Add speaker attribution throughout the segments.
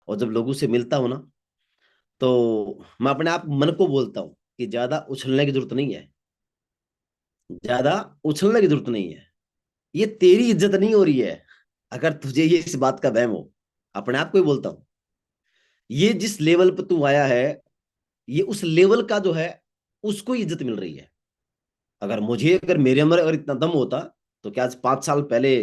Speaker 1: और जब लोगों से मिलता हूं ना, तो मैं अपने आप मन को बोलता हूँ कि ज्यादा उछलने की जरूरत नहीं है। ज्यादा उछलने की जरूरत नहीं है। ये तेरी इज्जत नहीं हो रही है, अगर तुझे ये इस बात का वहम हो। अपने आप को ही बोलता हूँ, ये जिस लेवल पर तू आया है, ये उस लेवल का जो है, उसको ही इज्जत मिल रही है। अगर मेरे अंदर अगर इतना दम होता, तो क्या आज 5 साल पहले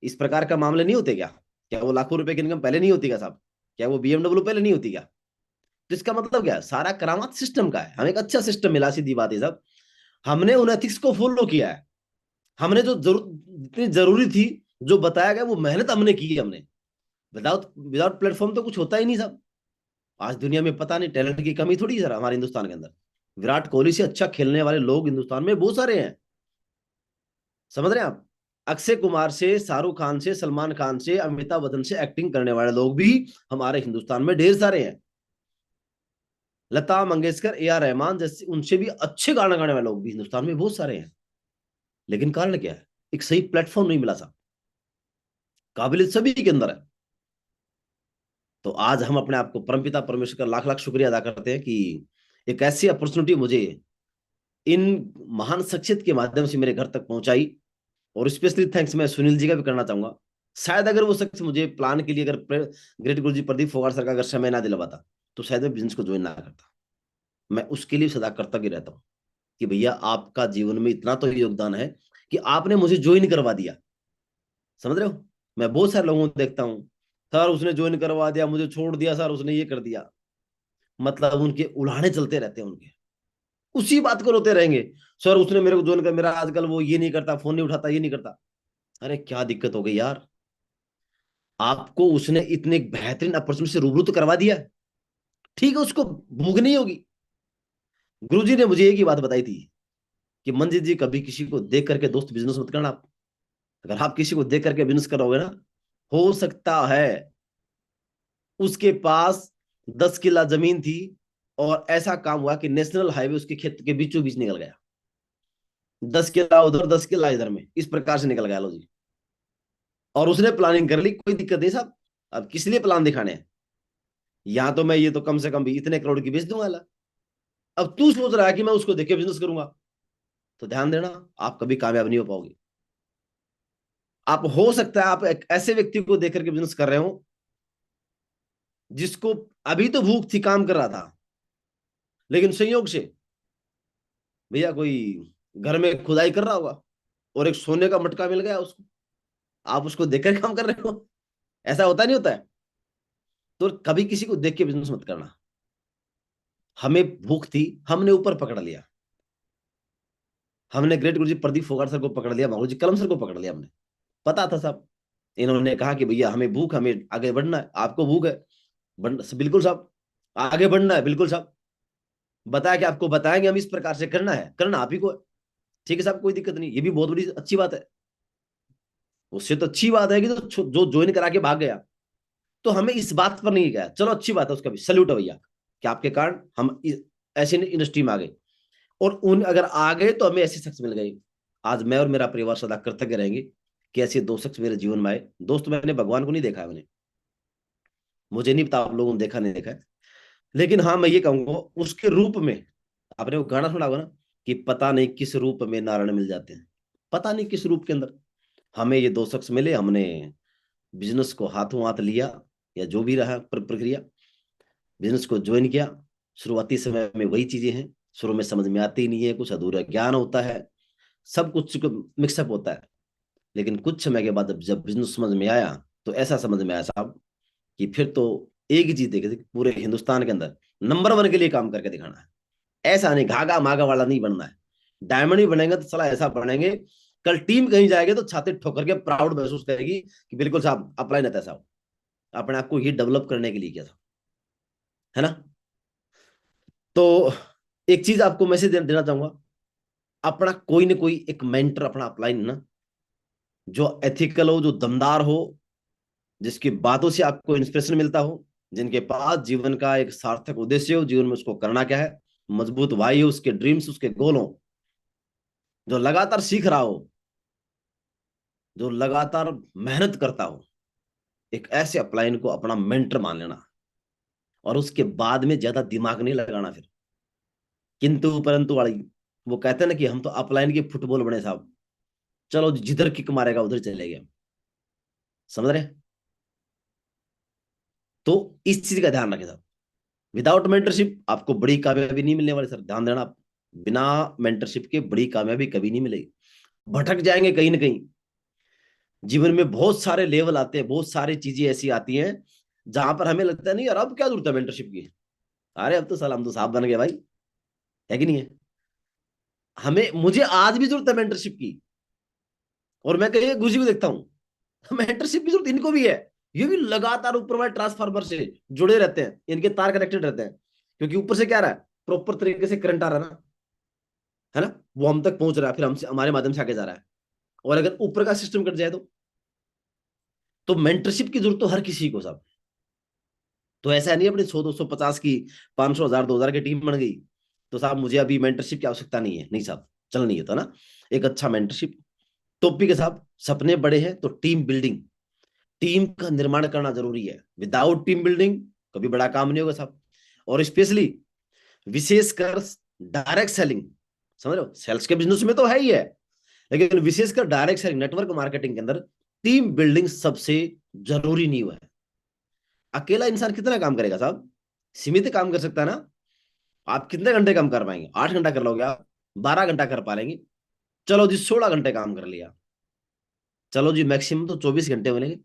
Speaker 1: इस प्रकार का मामले नहीं होते क्या? क्या वो लाखों रुपए की इनकम पहले नहीं होती क्या साहब? क्या वो BMW पहले नहीं होती क्या? तो इसका मतलब क्या है? सारा करामात सिस्टम का है। हमें एक अच्छा सिस्टम मिला, सीधी बात है साहब। हमने उन एथिक्स को फॉलो किया है। हमने जो जरूर जितनी जरूरी थी, जो बताया गया, वो मेहनत हमने की है। हमने विदाउट विदाउट प्लेटफॉर्म तो कुछ होता ही नहीं साहब। आज दुनिया में पता नहीं टैलेंट की कमी थोड़ी है सर हमारे हिंदुस्तान के अंदर। विराट कोहली से अच्छा खेलने वाले लोग हिंदुस्तान में बहुत सारे हैं। समझ रहे हैं आप? अक्षय कुमार से, शाहरुख खान से, सलमान खान से, अमिताभ बच्चन से एक्टिंग करने वाले लोग भी हमारे हिंदुस्तान में ढेर सारे हैं। लता मंगेशकर, A R रहमान जैसे उनसे भी अच्छे गाना गाने वाले लोग भी हिंदुस्तान में बहुत सारे हैं। लेकिन कारण क्या है? एक सही प्लेटफॉर्म नहीं मिला साहब। काबिलियत सभी के अंदर है। तो आज हम अपने आप को परमपिता परमेश्वर का लाख लाख शुक्रिया अदा करते हैं कि एक ऐसी अपॉर्चुनिटी मुझे इन महान शख्सियत के माध्यम से मेरे घर तक पहुंचाई। और स्पेशली थैंक्स मैं सुनील जी का भी करना चाहूंगा। शायद अगर वो शख्स मुझे प्लान के लिए, अगर ग्रेट गुरु जी प्रदीप फोगाट सर का अगर समय ना दिलवाता, तो शायद मैं बिजनेस को ज्वाइन ना करता। मैं उसके लिए सदा कृतज्ञ रहता हूँ कि भैया आपका जीवन में इतना तो योगदान है कि आपने मुझे ज्वाइन करवा दिया। समझ रहे हो? मैं बहुत सारे लोगों को देखता हूँ, सर उसने ज्वाइन करवा दिया, मुझे छोड़ दिया, सर उसने ये कर दिया। मतलब उनके उल्हाड़े चलते रहते हैं उनके, उसी बात को रोते रहेंगे। सर उसने मेरे को ज्वाइन कर, मेरा आजकल वो ये नहीं करता, फोन नहीं उठाता, ये नहीं करता। अरे क्या दिक्कत हो गई यार? आपको उसने इतने बेहतरीन अपॉर्चुनिटी से रूबरू तो करवा दिया है। ठीक है, उसको भूखनी होगी। गुरुजी ने मुझे एक ही बात बताई थी कि मंजित जी, कभी किसी को देख करके दोस्त बिजनेस मत करना आप। अगर आप किसी को देख करके बिजनेस करोगे ना, हो सकता है उसके पास 10 किला जमीन थी, और ऐसा काम हुआ कि नेशनल हाईवे उसके खेत के बीचों बीच निकल गया। 10 किला उधर, 10 किला इधर में, इस प्रकार से निकल गया। लो जी। और उसने प्लानिंग कर ली, कोई दिक्कत नहीं साहब। अब किस लिए प्लान दिखाने हैं? यहां तो मैं ये तो कम से कम भी इतने करोड़ की बेच दूंगा ला। अब तू सोच रहा है कि मैं उसको देख के बिजनेस करूंगा, तो ध्यान देना, आप कभी कामयाब नहीं हो पाओगे। आप, हो सकता है आप एक ऐसे व्यक्ति को देख करके बिजनेस कर रहे हो, जिसको अभी तो भूख थी, काम कर रहा था, लेकिन संयोग से भैया कोई घर में खुदाई कर रहा होगा, और एक सोने का मटका मिल गया उसको। आप उसको देखकर काम कर रहे हो। ऐसा होता नहीं होता है? तो कभी किसी को देख के बिजनेस मत करना। हमें भूख थी, हमने ऊपर पकड़ लिया। हमने ग्रेट गुरुजी प्रदीप फोगाट सर को पकड़ लिया, गुरुजी कलम सर को पकड़ लिया हमने। पता था साहब। इन्होंने कहा कि भैया हमें भूख, हमें आगे बढ़ना है, आपको भूख है, बिल्कुल साहब, आगे बढ़ना है, बिल्कुल साहब। बताया कि आपको बताएंगे हम, इस प्रकार से करना है, करना आप ही को है। ठीक है साहब, कोई दिक्कत नहीं, ये भी बहुत बड़ी अच्छी बात है। उससे तो अच्छी बात है कि जो ज्वाइन करा के भाग गया, तो हमें इस बात पर नहीं गया, चलो अच्छी बात है, उसका भी सल्यूट है भैया, कि आपके कारण हम ऐसी इंडस्ट्री में आ गए। और उन अगर आ गए तो हमें ऐसे शख्स मिल गए। आज मैं और मेरा परिवार सदा कृतज्ञ रहेंगे कि ऐसे दो शख्स मेरे जीवन में आए। दोस्त, मैंने भगवान को नहीं देखा है, मैंने, मुझे नहीं पता आप लोगों ने देखा नहीं देखा है, लेकिन हाँ मैं ये कहूंगा, उसके रूप में। आपने वो गाना सुना होगा ना, कि पता नहीं किस रूप में नारायण मिल जाते हैं। पता नहीं किस रूप के अंदर हमें ये दो शख्स मिले। हमने बिजनेस को हाथों हाथ लिया, या जो भी रहा प्रक्रिया, बिजनेस को ज्वाइन किया। शुरुआती समय में वही चीजें हैं, शुरू में समझ में आती ही नहीं है, कुछ अधूरा ज्ञान होता है, सब कुछ मिक्सअप होता है। लेकिन कुछ समय के बाद जब जब बिजनेस समझ में आया, तो ऐसा समझ में आया साहब कि फिर तो एक ही चीज देखी थी, पूरे हिंदुस्तान के अंदर नंबर 1 के लिए काम करके दिखाना है। ऐसा नहीं घाघा मागा वाला नहीं बनना है। डायमंड भी बनेंगे तो साला ऐसा बनेंगे, कल टीम कहीं जाएगी तो छाती ठोकर के प्राउड महसूस करेगी कि बिल्कुल साहब अप्लाई नहीं था साहब, अपने आप को ही डेवलप करने के लिए किया था। है ना? तो एक चीज आपको मैसेज देना चाहूंगा, अपना कोई ना कोई एक मेंटर अपना अप्लाई ना, जो एथिकल हो, जो दमदार हो, जिसकी बातों से आपको इंस्पिरेशन मिलता हो, जिनके पास जीवन का एक सार्थक उद्देश्य हो, जीवन में उसको करना क्या है, मजबूत वाई हो, उसके ड्रीम्स, उसके गोल हो, जो लगातार सीख रहा हो, जो लगातार मेहनत करता हो। एक ऐसे अपलाइन को अपना मेंटर मान लेना, और उसके बाद में ज्यादा दिमाग नहीं लगाना फिर। किंतु परंतु वाली, वो कहते हैं ना कि हम तो अपलाइन के फुटबॉल बने साहब, चलो जिधर किक मारेगा उधर चले गए। समझ रहे? तो इस चीज का ध्यान रखें साहब। विदाउट मेंटरशिप आपको बड़ी कामयाबी नहीं मिलने वाली सर, ध्यान देना आप। बिना मेंटरशिप के बड़ी कामयाबी कभी नहीं मिलेगी। भटक जाएंगे कहीं ना कहीं। जीवन में बहुत सारे लेवल आते हैं, बहुत सारी चीजें ऐसी आती हैं जहां पर हमें लगता है नहीं यार अब क्या जरूरत है मेंटरशिप की। अरे अब तो साला हम तो साहब बन गए भाई, है कि नहीं है? हमें मुझे आज भी जरूरत है मेंटरशिप की। और मैं कहीं गुरुजी को देखता हूँ मेंटरशिप की जरूरत इनको भी है। ये भी लगातार ऊपर वाले ट्रांसफार्मर से जुड़े रहते हैं, इनके तार कनेक्टेड रहते हैं, क्योंकि ऊपर से क्या रहा है, प्रॉपर तरीके से करंट आ रहा है ना, है ना, वो हम तक पहुंच रहा है, फिर हमसे हमारे माध्यम से आगे जा रहा है। और अगर ऊपर का सिस्टम कट जाए तो मेंटरशिप की जरूरत तो हर किसी को साहब। तो ऐसा नहीं अपनी 100 250 की, 500 1000 2000 की टीम बन गई तो साहब मुझे अभी मेंटरशिप की आवश्यकता नहीं है, नहीं साहब, चल नहीं है तो ना। एक अच्छा मेंटरशिप टॉपिक है साहब। सपने बड़े हैं तो टीम बिल्डिंग, टीम का निर्माण करना जरूरी है। विदाउट टीम बिल्डिंग कभी बड़ा काम नहीं होगा साहब। और स्पेशली विशेषकर डायरेक्ट सेलिंग, समझ रहे हो, सेल्स के बिजनेस में तो है ही है, लेकिन विशेषकर डायरेक्ट सेलिंग नेटवर्क मार्केटिंग के अंदर टीम बिल्डिंग सबसे जरूरी नहीं हुआ है। अकेला इंसान कितना काम करेगा साहब? सीमित काम कर सकता है ना। आप कितने घंटे काम कर पाएंगे? 8 घंटा कर लोगे आप? 12 घंटा कर पाएंगे? चलो जी 16 घंटे काम कर लिया, चलो जी मैक्सिमम तो 24 घंटे बनेंगे।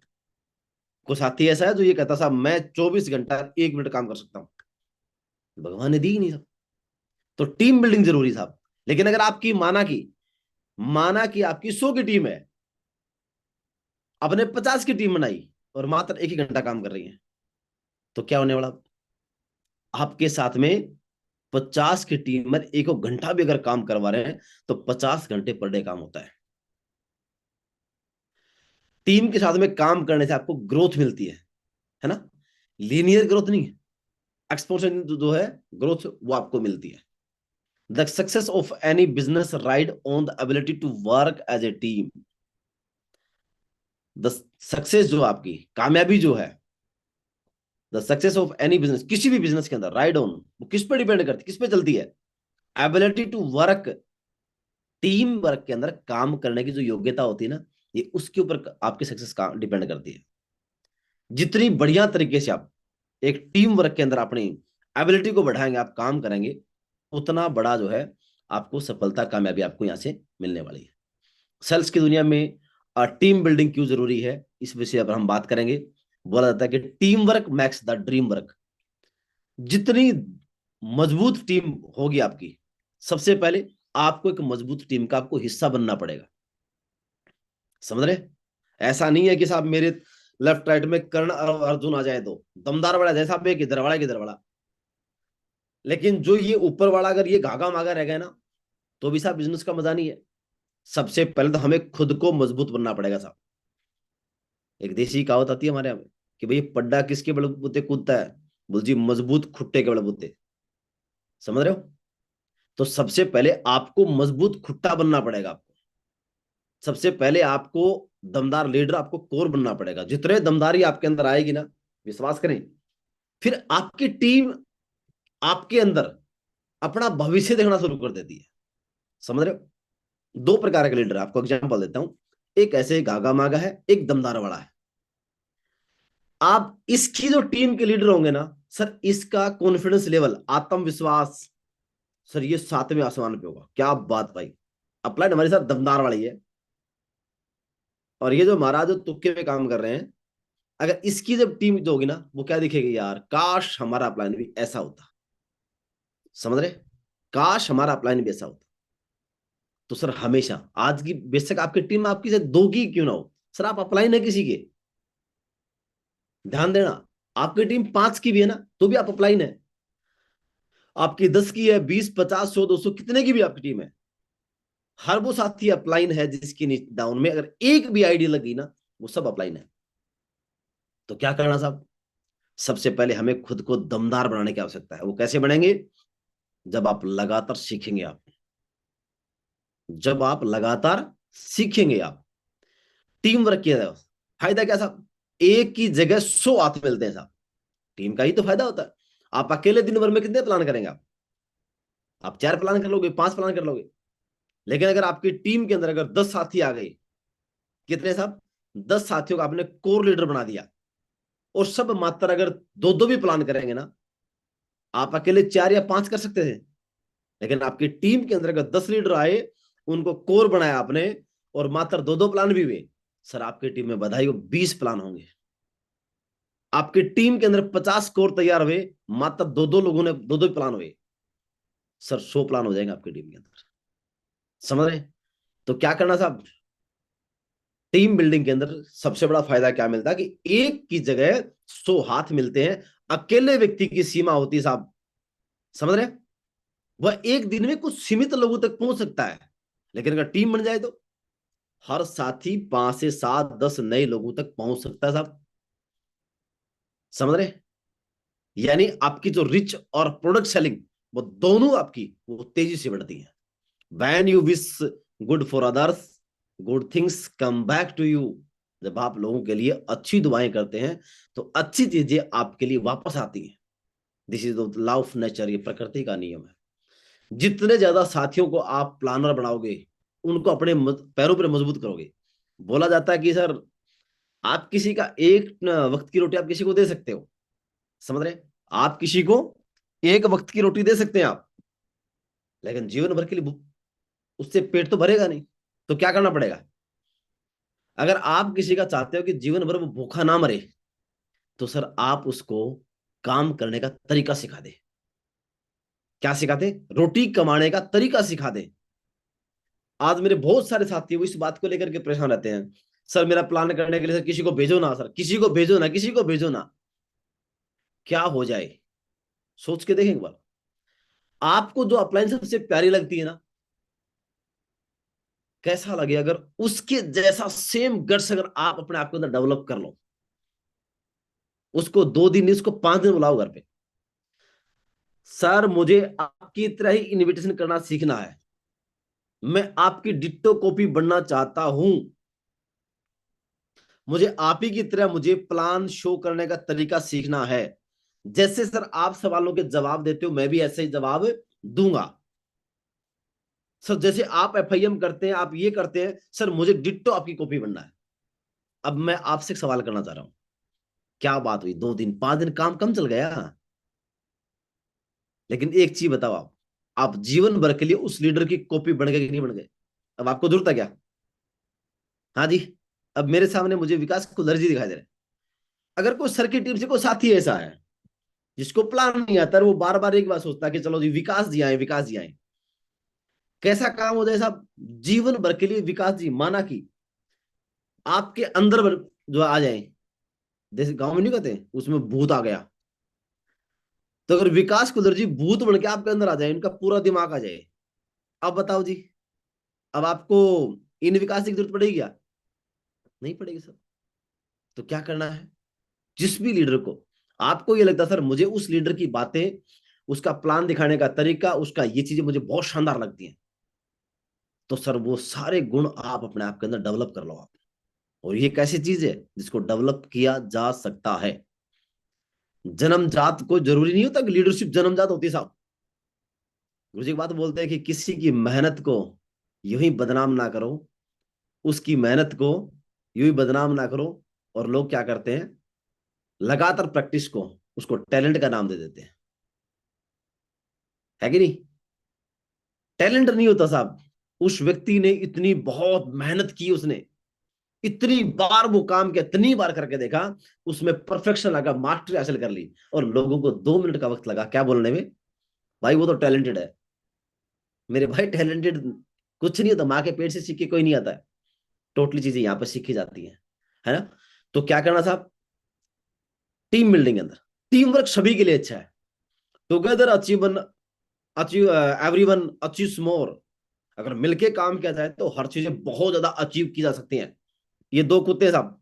Speaker 1: कोई साथी ऐसा है जो ये कहता साहब मैं 24 घंटा 1 मिनट काम कर सकता हूँ? भगवान ने दी ही नहीं साहब। तो टीम बिल्डिंग जरूरी साहब। लेकिन अगर आपकी माना कि आपकी 100 की टीम है, अपने 50 की टीम बनाई और मात्र 1 ही घंटा काम कर रही है, तो क्या होने वाला? आपके साथ में 50 की टीम में 1 घंटा भी अगर काम करवा रहे हैं तो 50 घंटे पर डे काम होता है। टीम के साथ में काम करने से आपको ग्रोथ मिलती है ना। लीनियर ग्रोथ नहीं, एक्सपोनेंशियल जो है ग्रोथ वो आपको मिलती है। The success of any business ride on the ability to work as a team. The success जो आपकी कामयाबी जो है, the success of any business, किसी भी बिजनेस के अंदर राइड ऑन, वो किस पे डिपेंड करती है, किस पे चलती है? Ability to work, team work के अंदर काम करने की जो योग्यता होती है ना, ये उसके ऊपर आपकी सक्सेस का डिपेंड करती है। जितनी बढ़िया तरीके से आप एक टीम वर्क के अंदर अपनी एबिलिटी को बढ़ाएंगे, आप काम करेंगे, उतना बड़ा जो है आपको सफलता कामयाबी आपको यहां से मिलने वाली है। सेल्स की दुनिया में टीम बिल्डिंग क्यों जरूरी है, इस विषय पर हम बात करेंगे। बोला जाता है कि team work max the dream work. जितनी मजबूत टीम होगी आपकी, सबसे पहले आपको एक मजबूत टीम का आपको हिस्सा बनना पड़ेगा। समझ रहे? ऐसा नहीं है कि साहब मेरे लेफ्ट राइट में कर्ण और अर्जुन आ जाए तो दमदार बड़ा जैसा पे किधर वाला किधर वाला, लेकिन जो ये ऊपर वाला अगर ये घाघा मागा रह गया ना, तो भी साहब बिजनेस का मजा नहीं है। सबसे पहले तो हमें खुद को मजबूत बनना पड़ेगा साहब। एक देसी कहावत आती है हमारे यहाँ में कि भाई पड्डा किसके बलबूते कूदता है? बोल जी मजबूत खुट्टे के बलबूते। समझ रहे हो? तो सबसे पहले आपको मजबूत खुट्टा बनना पड़ेगा आपको। सबसे पहले आपको दमदार लीडर, आपको कोर बनना पड़ेगा। जितने दमदारी आपके अंदर आएगी ना, विश्वास करें, फिर आपकी टीम आपके अंदर अपना भविष्य देखना शुरू कर देती है। समझ रहे हो? दो प्रकार के लीडर, आपको एग्जांपल देता हूं। एक ऐसे गागा मागा है, एक दमदार वाला है। आप इसकी जो टीम के लीडर होंगे ना सर, इसका कॉन्फिडेंस लेवल, आत्मविश्वास, सर ये 7वें आसमान पे होगा। क्या बात भाई! अप्लाइड हमारे साथ दमदार वाली है। और ये जो महाराज जो तुक्के में काम कर रहे हैं, अगर इसकी जब टीम जो होगी ना, वो क्या दिखेगी, यार काश हमारा अपलाइन भी ऐसा होता। समझ रहे? काश हमारा अपलाइन भी ऐसा होता। तो सर हमेशा, आज की बेशक आपकी टीम आपकी से 2 की क्यों ना हो, सर आप अपलाइन है किसी के, ध्यान देना। आपकी टीम 5 की भी है ना, तो भी आप अपलाइन है। आपकी 10 की है, 20 50 100 200 कितने की भी आपकी टीम है, हर वो साथी अपलाइन है जिसकी डाउन में अगर एक भी आईडी लगी ना, वो सब अपलाइन है। तो क्या करना साहब? सबसे पहले हमें खुद को दमदार बनाने की आवश्यकता है। वो कैसे बनेंगे? जब आप लगातार सीखेंगे, आप जब आप लगातार सीखेंगे, आप टीम वर्क किया जाए। फायदा क्या साहब? एक की जगह 100 हाथ मिलते हैं साहब। टीम का ही तो फायदा होता है। आप अकेले दिन भर में कितने प्लान करेंगे? आप 4 प्लान कर लोगे, 5 प्लान कर लोगे। लेकिन अगर आपकी टीम के अंदर अगर 10 साथी आ गए, कितने साहब? 10 साथियों का आपने कोर लीडर बना दिया, और सब मात्र अगर दो दो भी प्लान करेंगे ना, आप अकेले 4 या 5 कर सकते थे। लेकिन आपकी टीम के अंदर अगर 10 लीडर आए, उनको कोर बनाया आपने, और मात्र दो दो प्लान भी हुए, सर आपकी टीम में बधाई हो, 20 प्लान होंगे। आपकी टीम के अंदर 50 कोर तैयार हुए, मात्र दो दो लोगों ने दो दो प्लान हुए, सर 100 प्लान हो जाएंगे आपकी टीम के अंदर। समझ रहे? तो क्या करना साहब, टीम बिल्डिंग के अंदर सबसे बड़ा फायदा क्या मिलता है कि एक की जगह 100 हाथ मिलते हैं। अकेले व्यक्ति की सीमा होती है साहब, समझ रहे? वह एक दिन में कुछ सीमित लोगों तक पहुंच सकता है। लेकिन अगर टीम बन जाए तो हर साथी 5 से 7 10 नए लोगों तक पहुंच सकता है साहब। समझ रहे? यानी आपकी जो रिच और प्रोडक्ट सेलिंग, वो दोनों आपकी वो तेजी से बढ़ती है। When you wish good for others, good things come back to you. जब आप लोगों के लिए अच्छी दुआएं करते हैं, तो अच्छी चीजें आपके लिए वापस आती हैं। This is the law of nature, ये प्रकृति का नियम है। जितने ज्यादा साथियों को आप प्लानर बनाओगे, उनको अपने पैरों पर मजबूत करोगे। बोला जाता है कि सर, आप किसी का एक वक्त की रोटी आप किसी को दे सकते हो, समझ रहे? आप किसी को एक वक्त की रोटी दे सकते हैं आप, लेकिन जीवन भर के लिए उससे पेट तो भरेगा नहीं। तो क्या करना पड़ेगा? अगर आप किसी का चाहते हो कि जीवन भर वो भूखा ना मरे, तो सर आप उसको काम करने का तरीका सिखा दे। क्या सिखा दे? रोटी कमाने का तरीका सिखा दे। आज मेरे बहुत सारे साथी वो इस बात को लेकर के परेशान रहते हैं, सर मेरा प्लान करने के लिए सर किसी को भेजो ना, सर किसी को भेजो ना, किसी को भेजो ना। क्या हो जाए? सोच के देखें एक बार। आपको जो अप्लायंस सबसे प्यारी लगती है ना, कैसा लगे अगर उसके जैसा सेम गट्स अगर आप अपने आप के अंदर डेवलप कर लो। उसको 2 दिन नहीं, उसको 5 दिन बुलाओ घर पे, सर मुझे आपकी तरह ही इनविटेशन करना सीखना है, मैं आपकी डिट्टो कॉपी बनना चाहता हूं, मुझे आप ही की तरह मुझे प्लान शो करने का तरीका सीखना है। जैसे सर आप सवालों के जवाब देते हो, मैं भी ऐसे ही जवाब दूंगा। सर जैसे आप एफआईएम करते हैं, आप ये करते हैं, सर मुझे डिट्टो आपकी कॉपी बनना है। अब मैं आपसे एक सवाल करना चाह रहा हूं, क्या बात हुई, 2 दिन 5 दिन काम कम चल गया? लेकिन एक चीज बताओ, आप जीवन भर के लिए उस लीडर की कॉपी बन गए कि नहीं बन गए? अब आपको जरूरत है क्या? हाँ जी। अब मेरे सामने मुझे विकास कुलर्जी दिखाई दे रहा है। अगर कोई सर की टीम से कोई साथी ऐसा है जिसको प्लान नहीं आता, वो बार बार एक बात सोचता है कि चलो जी विकास जी आए, विकास जी आए, कैसा काम हो जाए साहब, जीवन भर के लिए विकास जी माना कि आपके अंदर जो आ जाए, जैसे गांव में नहीं कहते उसमें भूत आ गया, तो अगर विकास कुलर्जी भूत बन के आपके अंदर आ जाए, इनका पूरा दिमाग आ जाए, अब बताओ जी, अब आपको इन विकास की जरूरत पड़ेगी क्या? नहीं पड़ेगी सर। तो क्या करना है? जिस भी लीडर को आपको ये लगता है सर मुझे उस लीडर की बातें, उसका प्लान दिखाने का तरीका, उसका ये चीजें मुझे बहुत शानदार लगती हैं, तो सर वो सारे गुण आप अपने आप के अंदर डेवलप कर लो आप। और ये कैसी चीज है जिसको डेवलप किया जा सकता है? जन्मजात को जरूरी नहीं होता कि लीडरशिप जन्मजात होती है साहब। गुरु जी एक बात बोलते हैं कि किसी की मेहनत को यूं ही बदनाम ना करो, उसकी मेहनत को यूं ही बदनाम ना करो। और लोग क्या करते हैं, लगातार प्रैक्टिस को उसको टैलेंट का नाम दे देते हैं, है कि नहीं? टैलेंट नहीं होता साहब। उस व्यक्ति ने इतनी बहुत मेहनत की, उसने इतनी बार वो काम किया, इतनी बार करके देखा, उसमें परफेक्शन लगा, मास्टरी हासिल कर ली, और लोगों को 2 मिनट का वक्त लगा क्या बोलने में, भाई वो तो टैलेंटेड है। मेरे भाई टैलेंटेड कुछ नहीं होता, माँ के पेट से सीख के कोई नहीं आता है। टोटली चीजें यहाँ पर सीखी जाती हैं, है ना? तो क्या करना साहब, टीम बिल्डिंग के अंदर टीम वर्क सभी के लिए अच्छा है। Together achieve, achieve everyone achieves more. अगर मिलके काम किया जाए तो हर चीजें बहुत ज्यादा अचीव की जा सकती हैं। ये 2 कुत्ते साहब,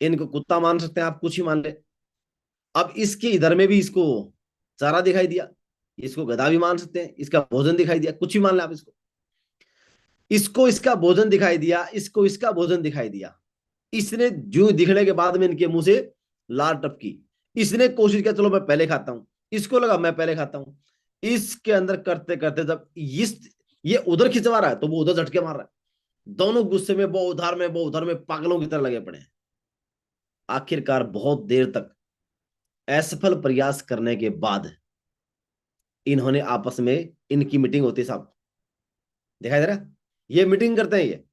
Speaker 1: इनको कुत्ता मान सकते हैं आप, कुछ ही मान ले। अब इसके इधर में भी इसको चारा दिखाई दिया, इसको गधा भी मान सकते हैं, इसका भोजन दिखाई दिया, कुछ ही मान ले आप इसको। इसको इसका भोजन दिखाई दिया, इसको इसका भोजन दिखाई दिया, इसने जो दिखने के बाद में इनके मुंह से लार टपकी। इसने कोशिश किया चलो मैं पहले खाता हूं, इसको लगा मैं पहले खाता हूं। इसके अंदर करते करते जब इस ये उधर खिंचवा रहा है तो वो उधर झटके मार रहा है। दोनों गुस्से में, वो उधर में पागलों की तरह लगे पड़े हैं। आखिरकार बहुत देर तक असफल प्रयास करने के बाद इन्होंने आपस में, इनकी मीटिंग होती है साहब, दिखाई दे रहा है? ये मीटिंग करते हैं, ये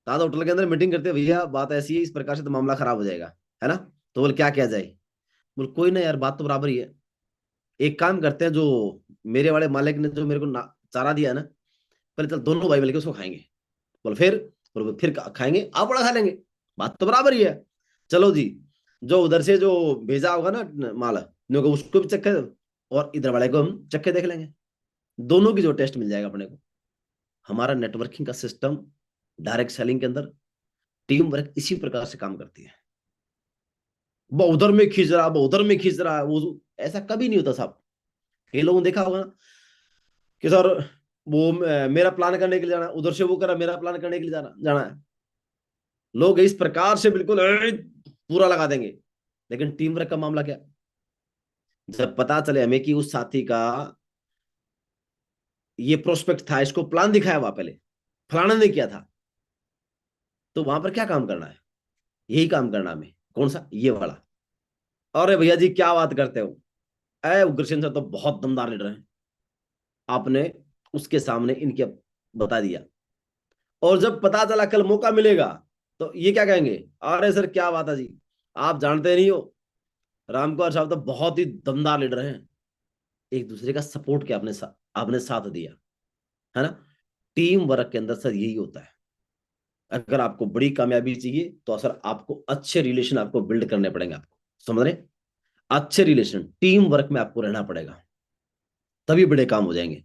Speaker 1: ताज होटल के अंदर मीटिंग करते हैं, भैया बात ऐसी है, इस प्रकार से तो मामला खराब हो जाएगा, है ना? तो बोले क्या किया जाए? बोले कोई ना यार, बात तो बराबर ही है। एक काम करते हैं, जो मेरे वाले मालिक ने जो मेरे को चारा दिया है ना, पहले चल दोनों भाई मिलकर उसको खाएंगे। बोले फिर? बोले फिर खाएंगे, आप बड़ा खा लेंगे, बात तो बराबर ही है। चलो जी, जो उधर से जो भेजा होगा ना माल, उसको भी चक्के, और इधर वाले को हम चक्के देख लेंगे। दोनों की जो टेस्ट मिल जाएगा अपने को। हमारा नेटवर्किंग का सिस्टम, डायरेक्ट सेलिंग के अंदर टीम वर्क इसी प्रकार से काम करती है। वो उधर में खींच रहा, वो उधर में खींच रहा है, वो ऐसा कभी नहीं होता साहब। कई लोगों ने देखा होगा ना कि सर वो मेरा प्लान करने के लिए जाना, उधर से वो करा, मेरा प्लान करने के लिए जाना जाना है। लोग इस प्रकार से बिल्कुल पूरा लगा देंगे। लेकिन टीम वर्क का मामला क्या? जब पता चले हमें कि उस साथी का ये प्रोस्पेक्ट था, इसको प्लान दिखाया हुआ पहले, फलाना ने किया था, तो वहां पर क्या काम करना है? यही काम करना हमें। कौन सा? ये वाला। अरे भैया जी क्या बात करते हो, अरे उग्रसेन सर तो बहुत दमदार लीडर हैं। आपने उसके सामने इनके बता दिया, और जब पता चला कल मौका मिलेगा, तो ये क्या कहेंगे? अरे सर क्या बात है जी, आप जानते नहीं हो, रामकुमार साहब तो बहुत ही दमदार लीडर हैं। एक दूसरे का सपोर्ट किया, आपने साथ दिया, है ना? टीम वर्क के अंदर सर यही होता है। अगर आपको बड़ी कामयाबी चाहिए तो सर आपको अच्छे रिलेशन आपको बिल्ड करने पड़ेंगे, आपको समझ रहे? अच्छे रिलेशन, टीम वर्क में आपको रहना पड़ेगा, तभी बड़े काम हो जाएंगे।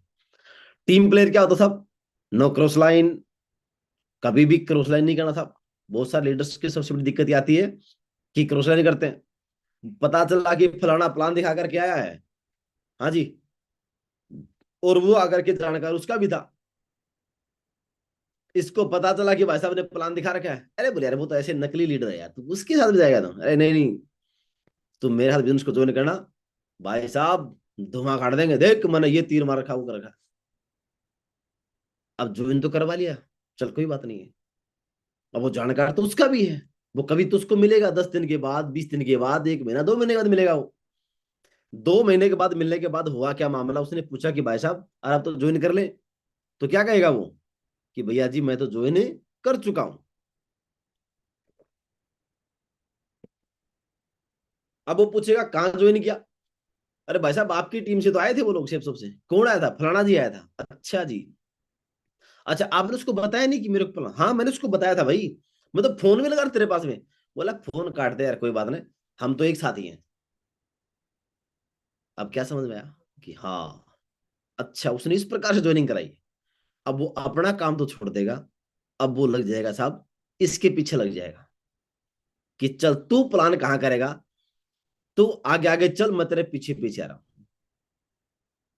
Speaker 1: टीम प्लेयर क्या होता साहब? नो क्रॉस लाइन, कभी भी क्रॉस लाइन नहीं करना साहब। बहुत सारे लीडर्स की सबसे बड़ी दिक्कत ये आती है कि क्रॉस लाइन करते हैं। पता चला कि फलाना प्लान दिखा करके आया है, हाँ जी, और वो आकर के जानकार उसका भी था। इसको पता चला कि भाई साहब ने प्लान दिखा रखा है, अरे बोले यार वो तो ऐसे नकली लीडर है यार, तू उसके साथ भी जाएगा? तो अरे नहीं नहीं, तुम मेरे साथ बिजनेस को ज्वाइन करना, भाई साहब धुआं काट देंगे, देख मैंने ये तीर मार रखा, वो कर रखा। अब ज्वाइन तो करवा लिया, चल कोई बात नहीं है। अब वो जानकार तो उसका भी है, वो कभी तो उसको मिलेगा 10 दिन के बाद, 20 दिन के बाद, 1 महीना, 2 महीने के बाद मिलेगा वो। 2 महीने के बाद मिलने के बाद हुआ क्या मामला, उसने पूछा कि भाई साहब अरे आप तो ज्वाइन कर ले, तो क्या कहेगा वो कि भैया जी मैं तो ज्वाइन कर चुका हूं। अब वो पूछेगा कहाँ ज्वाइन किया? अरे भाई साहब आपकी टीम से तो आए थे वो लोग, शेप से कौन आया था? फलाना जी आया था। अच्छा जी, अच्छा आपने उसको बताया नहीं कि मेरे को फलाना? हाँ मैंने उसको बताया था भाई, मैं तो फोन में लगा तेरे पास में। बोला फोन काट दे यार, कोई बात नहीं, हम तो एक साथ ही हैं। अब क्या समझ में आया कि हाँ, अच्छा उसने इस प्रकार से ज्वाइनिंग कराई। अब वो अपना काम तो छोड़ देगा, अब वो लग जाएगा साहब, इसके पीछे लग जाएगा कि चल तू प्लान कहाँ करेगा, तू आगे आगे चल, मैं तेरे पीछे पीछे आ रहा हूं।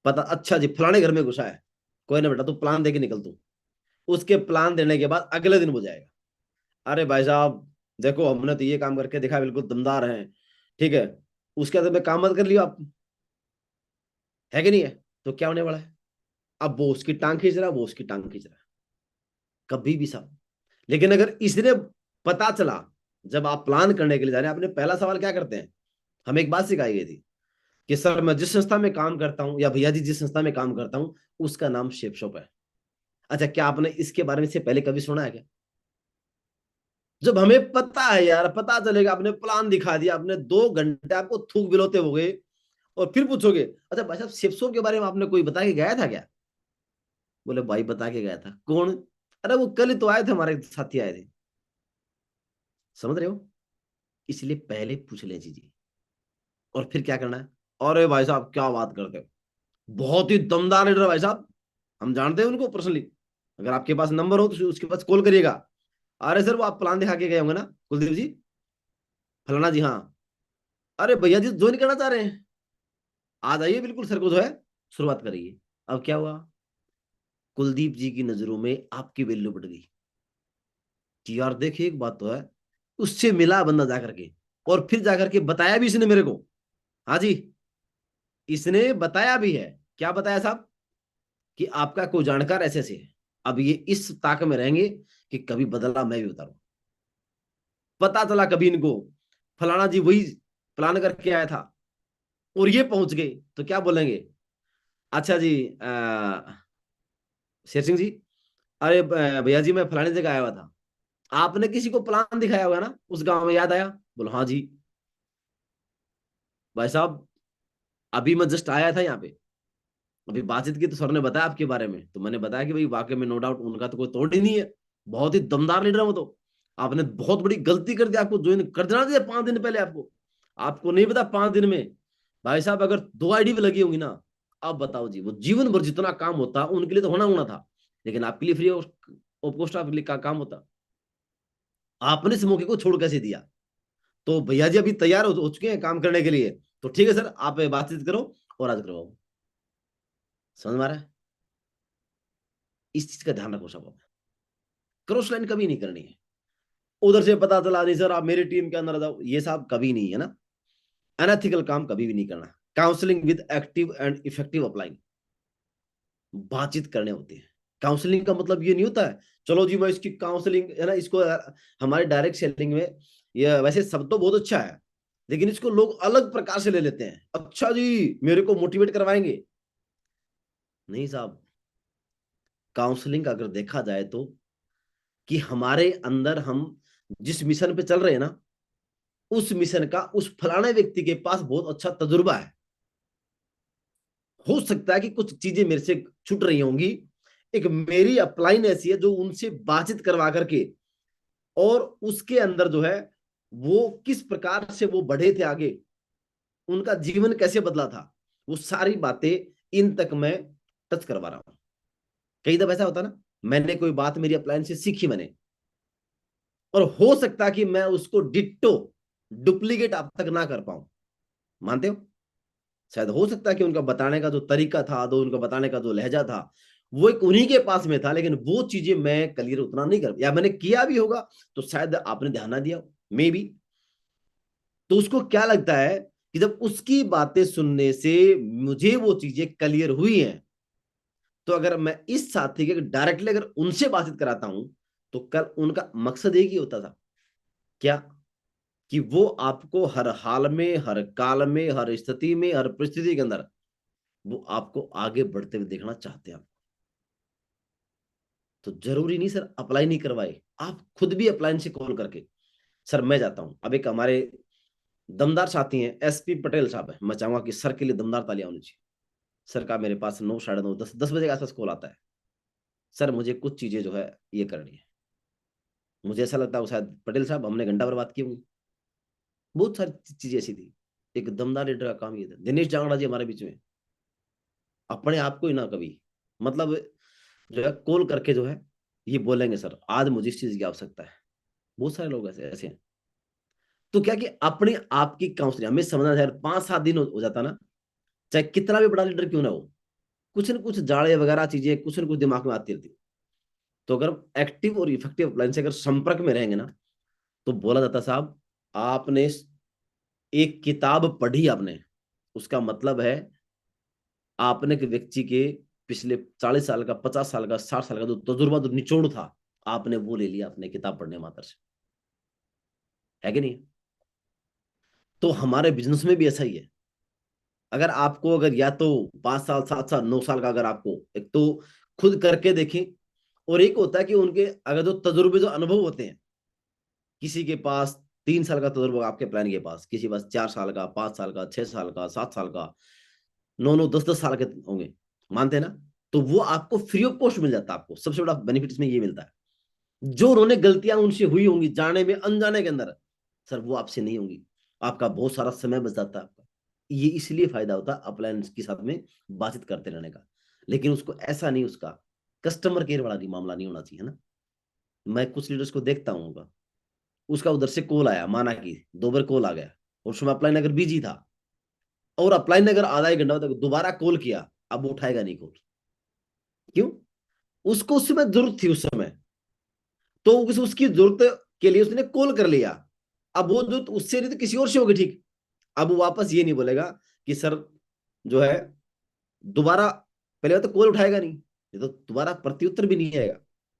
Speaker 1: पता, अच्छा जी फलाने घर में घुसा है, कोई ना बेटा तू प्लान दे के निकल तू। उसके प्लान देने के बाद अगले दिन हो जाएगा, अरे भाई साहब देखो हमने तो ये काम करके देखा, बिल्कुल दमदार है, ठीक है, उसके बाद में काम मत कर लियो आप, है कि नहीं है? तो क्या होने वाला है? अब वो उसकी टांग खींच रहा है, वो उसकी टांग खींच रहा है, कभी भी साहब। लेकिन अगर इसने पता चला, जब आप प्लान करने के लिए जा रहे हैं, आपने पहला सवाल क्या करते हैं? हमें एक बात सिखाई गई थी कि सर मैं जिस संस्था में काम करता हूं, या भैया जी जिस संस्था में काम करता हूं, उसका नाम शेप शॉप है। अच्छा क्या आपने इसके बारे में से पहले कभी सुना है क्या? जब हमें पता है यार, पता चलेगा, आपने प्लान दिखा दिया, आपने 2 घंटे आपको थूक बिलोते हो गए, और फिर पूछोगे अच्छा भाई साहब शेप शॉप के बारे में आपने कोई बता के गया था क्या? बोले भाई बता के गया था, कौन? अरे वो कल ही तो आए थे, हमारे साथी आए थे। समझ रहे हो? इसलिए पहले पूछ ले जी, और फिर क्या करना है? अरे भाई साहब क्या बात करते हो, बहुत ही दमदार लीडर भाई साहब, हम जानते हैं उनको पर्सनली, अगर आपके पास नंबर हो तो उसके पास कॉल करिएगा। अरे सर वो आप प्लान दिखा के गए होंगे ना कुलदीप जी, फलाना जी, हाँ। अरे भैया जी ज्वाइन करना चाह रहे हैं, आ जाइए बिल्कुल, सर को जो है शुरुआत करिए। अब क्या हुआ? कुलदीप जी की नजरों में आपकी वैल्यू बढ़ गई, कि यार देखिए एक बात तो है, उससे मिला बंदा जाकर के, और फिर जाकर के बताया भी इसने मेरे को। हाँ जी, इसने बताया भी है। क्या बताया साहब? कि आपका कोई जानकार ऐसे ऐसे है। अब ये इस ताक में रहेंगे कि कभी बदला मैं भी उतारूं। पता चला कभी इनको फलाना जी वही प्लान करके आया था, और ये पहुंच गए, तो क्या बोलेंगे? अच्छा जी, शेर सिंह जी, अरे भैया जी मैं फलाने जगह आया हुआ था, आपने किसी को प्लान दिखाया होगा ना उस गांव में, याद आया? बोलो हाँ जी भाई साहब, अभी मैं जस्ट आया था यहाँ पे, अभी बातचीत की तो सर ने बताया आपके बारे में, तो मैंने बताया कि भाई वाकई में नो डाउट उनका तो कोई तोड़ ही नहीं है, बहुत ही दमदार लीडर है वो तो। आपने बहुत बड़ी गलती कर दी, आपको ज्वाइन कर देना चाहिए 5 दिन पहले आपको। आपको नहीं पता 5 दिन में भाई साहब अगर 2 आईडी भी लगी होंगी ना, अब बताओ जी, वो जीवन भर जितना काम होता उनके लिए तो होना होना था, लेकिन आपके लिए फ्री ऑफ कॉस्ट आपके लिए का काम होता। आपने इस मौके को छोड़ कैसे दिया? तो भैया जी अभी तैयार हो चुके हैं काम करने के लिए, तो ठीक है सर, आप बातचीत करो और आज करवाओ। समझ में आ रहा है? इस चीज का ध्यान रखो सब। क्रॉस लाइन कभी नहीं करनी है। उधर से पता चला नहीं सर आप मेरी टीम के अंदर आ जाओ, ये सब कभी नहीं है ना। अनएथिकल काम कभी भी नहीं करना। Counselling with active and effective applying, बातचीत करने होती है। काउंसलिंग का मतलब ये नहीं होता है चलो जी मैं इसकी काउंसलिंग है ना, इसको हमारे डायरेक्ट सेलिंग में ये वैसे सब तो बहुत अच्छा है, लेकिन इसको लोग अलग प्रकार से ले लेते हैं। अच्छा जी मेरे को मोटिवेट करवाएंगे? नहीं साहब, काउंसलिंग अगर देखा जाए तो कि हमारे अंदर हम जिस मिशन पे चल रहे हैं ना, उस मिशन का उस फलाने व्यक्ति के पास बहुत अच्छा तजुर्बा है। हो सकता है कि कुछ चीजें मेरे से छूट रही होंगी, एक मेरी अपलाइन ऐसी है जो उनसे बातचीत करवा करके, और उसके अंदर जो है वो किस प्रकार से वो बढ़े थे आगे, उनका जीवन कैसे बदला था, वो सारी बातें इन तक मैं टच करवा रहा हूं। कई दफा ऐसा होता ना, मैंने कोई बात मेरी अपलाइन से सीखी मैंने, और हो सकता है कि मैं उसको डिट्टो डुप्लीकेट आप तक ना कर पाऊं। मानते हो? शायद हो सकता है कि उनका बताने का जो तरीका था, तो उनका बताने का जो लहजा था, वो एक उन्हीं के पास में था, लेकिन वो चीजें मैं क्लियर उतना नहीं कर, या मैंने किया भी होगा तो शायद आपने ध्यान ना दिया, मे बी। तो उसको क्या लगता है कि जब उसकी बातें सुनने से मुझे वो चीजें क्लियर हुई हैं, तो अगर मैं इस साथी के डायरेक्टली अगर उनसे बातचीत कराता हूं, तो कल उनका मकसद एक ही होता था। क्या? कि वो आपको हर हाल में, हर काल में, हर स्थिति में, हर परिस्थिति के अंदर वो आपको आगे बढ़ते हुए देखना चाहते हैं। तो जरूरी नहीं सर अप्लाई नहीं करवाए, आप खुद भी अप्लाई से कॉल करके, सर मैं जाता हूं। अब एक हमारे दमदार साथी हैं SP पटेल साहब है, मैं चाहूंगा कि सर के लिए दमदार तालियां होनी चाहिए। सर का मेरे पास 9, 9:30, 10 बजे के आसपास कॉल आता है। सर मुझे कुछ चीजें जो है ये करनी है। मुझे ऐसा लगता है वो शायद पटेल साहब हमने घंटा भर बात की होंगी। बहुत सारी चीजें ऐसी थी। एक दमदार लीडर का काम ये था। दिनेश जांगड़ा जी हमारे बीच में, अपने आप को ही ना कभी मतलब जो है कॉल करके जो है ये बोलेंगे सर आज मुझे इस चीज की आवश्यकता है। बहुत सारे लोग ऐसे ऐसे हैं। तो क्या कि अपने आप की काउंसलिंग हमें समझना चाहिए। 5-7 दिन हो जाता ना, चाहे कितना भी बड़ा लीडर क्यों ना हो, कुछ न कुछ जाड़े वगैरह चीजें कुछ न कुछ दिमाग में आती रहती। तो अगर एक्टिव और इफेक्टिव अप्लायंस से अगर संपर्क में रहेंगे ना, तो बोला जाता साहब आपने एक किताब पढ़ी आपने, उसका मतलब है आपने के व्यक्ति के पिछले 40 साल का, 50 साल का, 60 साल का जो तजुर्बा, जो निचोड़ था, आपने वो ले लिया अपने किताब पढ़ने मात्र से। है कि नहीं? तो हमारे बिजनेस में भी ऐसा ही है। अगर आपको अगर या तो 5 साल, 7 साल, 9 साल का अगर आपको एक तो खुद करके देखें, और एक होता है कि उनके अगर जो तजुर्बे, जो अनुभव होते हैं, किसी के पास 3 साल का तजुर्बा आपके प्लान के पास, किसी के पास 4 साल का, 5 साल का, 6 साल का, 7 साल का, 9, 9, 10, 10 साल के होंगे, मानते हैं ना? तो वो आपको फ्री ऑफ कॉस्ट मिल जाता है। आपको सबसे बड़ा बेनिफिट इसमें ये मिलता है, जो उन्होंने गलतियां उनसे हुई होंगी जाने में अनजाने के अंदर, सर वो आपसे नहीं होंगी। आपका बहुत सारा समय बच जाता है आपका। ये इसलिए फायदा होता है अप्लायंस के साथ में बातचीत करते रहने का। लेकिन उसको ऐसा नहीं, उसका कस्टमर केयर वाला नहीं मामला नहीं होना चाहिए ना। मैं कुछ लीडर्स को देखता हूँ, उसका उधर से कॉल आया, माना कि 2 बार कॉल आ गया, और उसमें अप्लाइन अगर बिजी था, और अप्लाइन अगर आधा 1 घंटा तक दोबारा कॉल किया, अब वो उठाएगा नहीं कॉल। क्यों? उसको उस समय जरूरत थी उस समय, तो उसकी जरूरत के लिए उसने कॉल कर लिया। अब वो जो उससे नहीं तो किसी और से होगी, ठीक। अब वो वापस ये नहीं बोलेगा कि सर जो है दोबारा, पहले बात तो कॉल उठाएगा नहीं, ये तो दोबारा प्रत्युत्तर भी नहीं आएगा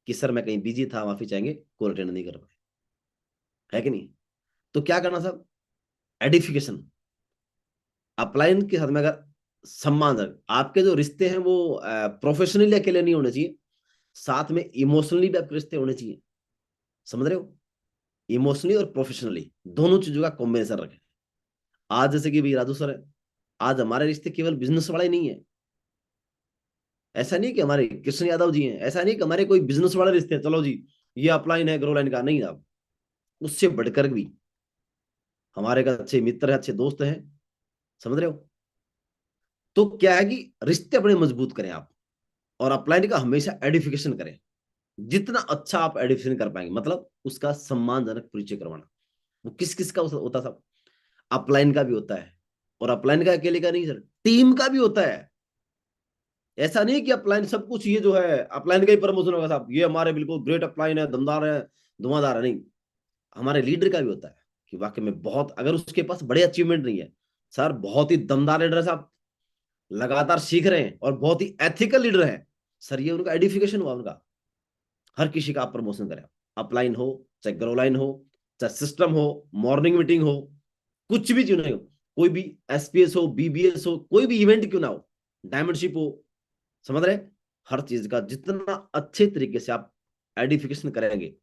Speaker 1: कि सर मैं कहीं बिजी था, माफी चाहेंगे, कॉल अटेंड नहीं कर पाए, है कि नहीं। तो क्या करना साहब, एडिफिकेशन, अपलाइन के साथ में अगर सम्मान आपके जो रिश्ते हैं वो प्रोफेशनली अकेले नहीं होने चाहिए, साथ में इमोशनली भी आपके रिश्ते होने चाहिए, समझ रहे हो। इमोशनली और प्रोफेशनली दोनों चीजों का कॉम्बिनेशन रखें। आज जैसे कि भाई राजू सर है, आज हमारे रिश्ते केवल बिजनेस वाले नहीं है। ऐसा नहीं कि हमारे कृष्ण यादव जी हैं, ऐसा नहीं कि हमारे कोई बिजनेस वाले रिश्ते हैं, चलो जी ये अपलाइन है ग्रो लाइन का, नहीं आप, उससे बढ़कर भी हमारे का अच्छे मित्र हैं, अच्छे दोस्त हैं, समझ रहे हो। तो क्या है कि रिश्ते अपने मजबूत करें आप, और अपलाइन का हमेशा एडिफिकेशन करें। जितना अच्छा आप एडिफिकेशन कर पाएंगे, मतलब उसका सम्मानजनक परिचय करवाना। वो किस किस का होता सब, अपलाइन का भी होता है, और अपलाइन का अकेले का नहीं सर, टीम का भी होता है। ऐसा नहीं कि अपलाइन सब कुछ ये जो है अपलाइन का ही प्रमोशन होगा साहब, ये हमारे बिल्कुल ग्रेट अपलाइन है, दमदार है, धुआंधार है, नहीं। हमारे लीडर का भी होता है कि वाकई में बहुत, अगर उसके पास बड़े अचीवमेंट नहीं है सर, बहुत ही दमदार लीडर है साहब, लगातार सीख रहे हैं और बहुत ही एथिकल लीडर है सर, ये उनका एडिफिकेशन हुआ उनका। हर किसी का आप प्रमोशन करें, अपलाइन हो चाहे ग्रोलाइन हो, चाहे सिस्टम हो, मॉर्निंग मीटिंग हो, कुछ भी क्यों नहीं हो, कोई भी एसपीएस हो, बीबीएस हो, कोई भी इवेंट क्यों ना हो, डायमंडशिप हो, समझ रहे। हर चीज का जितना अच्छे तरीके से आप एडिफिकेशन करेंगे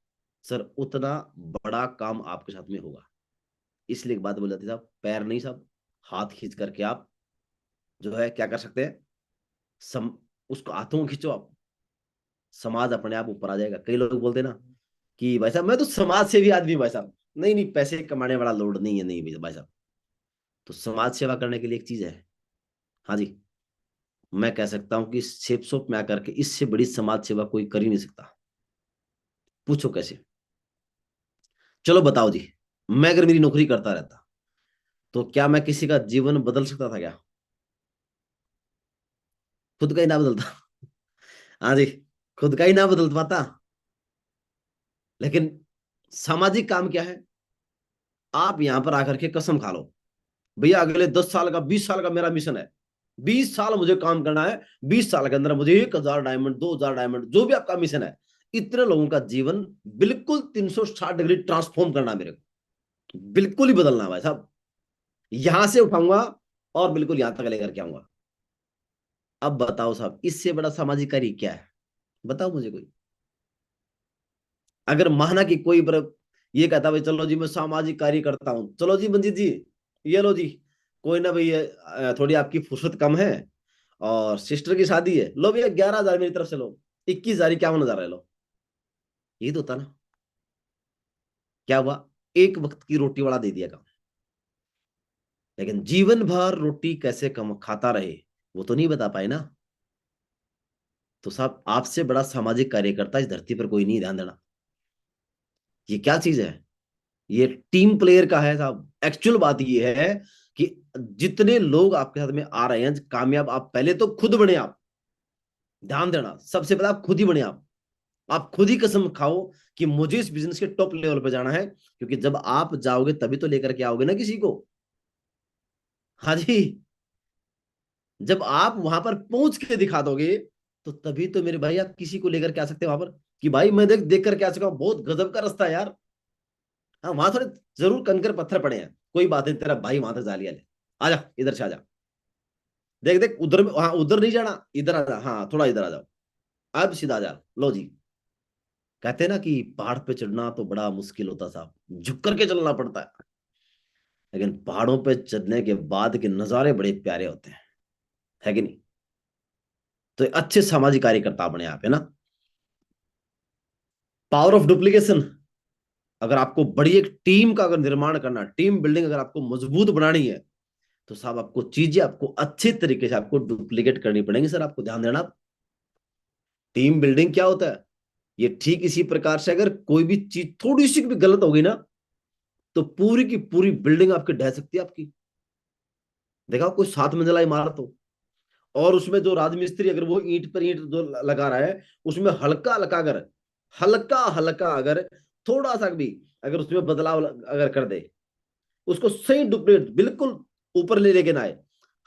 Speaker 1: सर, उतना बड़ा काम आपके साथ में होगा। इसलिए एक बात बोल जाती साहब, पैर नहीं साहब, हाथ खींच करके आप जो है क्या कर सकते हैं, उसको हाथों खींचो आप, समाज अपने आप ऊपर आ जाएगा। कई लोग बोलते हैं ना कि भाई साहब मैं तो समाज सेवी आदमी हूं भाई साहब, नहीं नहीं, पैसे कमाने वाला लोड नहीं है, नहीं भाई साहब। तो समाज सेवा करने के लिए एक चीज है, हाँ जी, मैं कह सकता हूं कि शेप शॉप में आकर के इससे बड़ी समाज सेवा कोई कर ही नहीं सकता। पूछो कैसे, चलो बताओ जी। मैं अगर मेरी नौकरी करता रहता तो क्या मैं किसी का जीवन बदल सकता था क्या? खुद का ही ना बदलता। हाँ जी, खुद का ही ना बदल पाता। लेकिन सामाजिक काम क्या है, आप यहां पर आकर के कसम खा लो, भैया अगले 10 साल का 20 साल का मेरा मिशन है, 20 साल मुझे काम करना है, 20 साल के अंदर मुझे 1,000 डायमंड, 2,000 डायमंड, जो भी आपका मिशन है, इतने लोगों का जीवन बिल्कुल 360 डिग्री ट्रांसफॉर्म करना है मेरे को, बिल्कुल ही बदलना है भाई साहब। यहां से उठाऊंगा और बिल्कुल यहां तक लेकर के आऊंगा। अब बताओ साहब, इससे बड़ा सामाजिक कार्य क्या है? बताओ मुझे कोई। अगर माना कि कोई ये कहता भाई चलो जी मैं सामाजिक कार्य करता हूं, चलो जी मंजीत जी, ये लो जी, कोई ना भैया, थोड़ी आपकी फुर्सत कम है और सिस्टर की शादी है, लो भैया 11,000 मेरी तरफ से लो, 21,000, 51,000 है लो। ये तो होता ना, क्या हुआ, एक वक्त की रोटी वाला दे दिया काम। लेकिन जीवन भर रोटी कैसे कम खाता रहे, वो तो नहीं बता पाए ना। तो साहब आपसे बड़ा सामाजिक कार्यकर्ता इस धरती पर कोई नहीं, ध्यान देना। ये क्या चीज है, ये टीम प्लेयर का है साहब। एक्चुअल बात ये है कि जितने लोग आपके साथ में आ रहे हैं कामयाब, आप पहले तो खुद बने आप, ध्यान देना, सबसे पहले आप खुद ही बने आप खुद ही कसम खाओ कि मुझे इस बिजनेस के टॉप लेवल पे जाना है, क्योंकि जब आप जाओगे तभी तो लेकर के आओगे ना किसी को। हाँ जी, जब आप वहां पर पहुंच के दिखा दोगे तो तभी तो मेरे भाई आप किसी को लेकर के आ सकते हैं वहां पर, कि भाई मैं देख देख करके आ चुका हूं, बहुत गजब का रास्ता है यार। हाँ वहां थोड़े जरूर कंकर पत्थर पड़े हैं, कोई बात नहीं, तेरा भाई वहां तक जा लिया, ले आजा इधर से आजा, देख देख उधर में, हाँ उधर नहीं जाना, इधर आ जा, हाँ थोड़ा इधर आ जाओ, अब सीधा आ जा, लो जी। कहते हैं ना कि पहाड़ पे चढ़ना तो बड़ा मुश्किल होता साहब, झुक करके चलना पड़ता है, लेकिन पहाड़ों पे चढ़ने के बाद के नजारे बड़े प्यारे होते हैं, है कि नहीं। तो अच्छे सामाजिक कार्यकर्ता बने आप, है ना। पावर ऑफ डुप्लीकेशन, अगर आपको बड़ी एक टीम का अगर निर्माण करना, टीम बिल्डिंग अगर आपको मजबूत बनानी है, तो साहब आपको चीजें आपको अच्छे तरीके से आपको डुप्लीकेट करनी पड़ेंगी सर, आपको ध्यान देना। टीम बिल्डिंग क्या होता है, ये ठीक इसी प्रकार से अगर कोई भी चीज थोड़ी सी भी गलत होगी ना, तो पूरी की पूरी बिल्डिंग आपकी ढह सकती है आपकी। देखा कोई 7 मंजिला इमारत हो और उसमें जो राजमिस्त्री अगर वो ईंट पर ईंट जो लगा रहा है, उसमें हल्का लगाकर हल्का हल्का अगर थोड़ा सा भी अगर उसमें बदलाव अगर कर दे, उसको सही डुप्लीकेट बिल्कुल ऊपर ले लेके ना आए,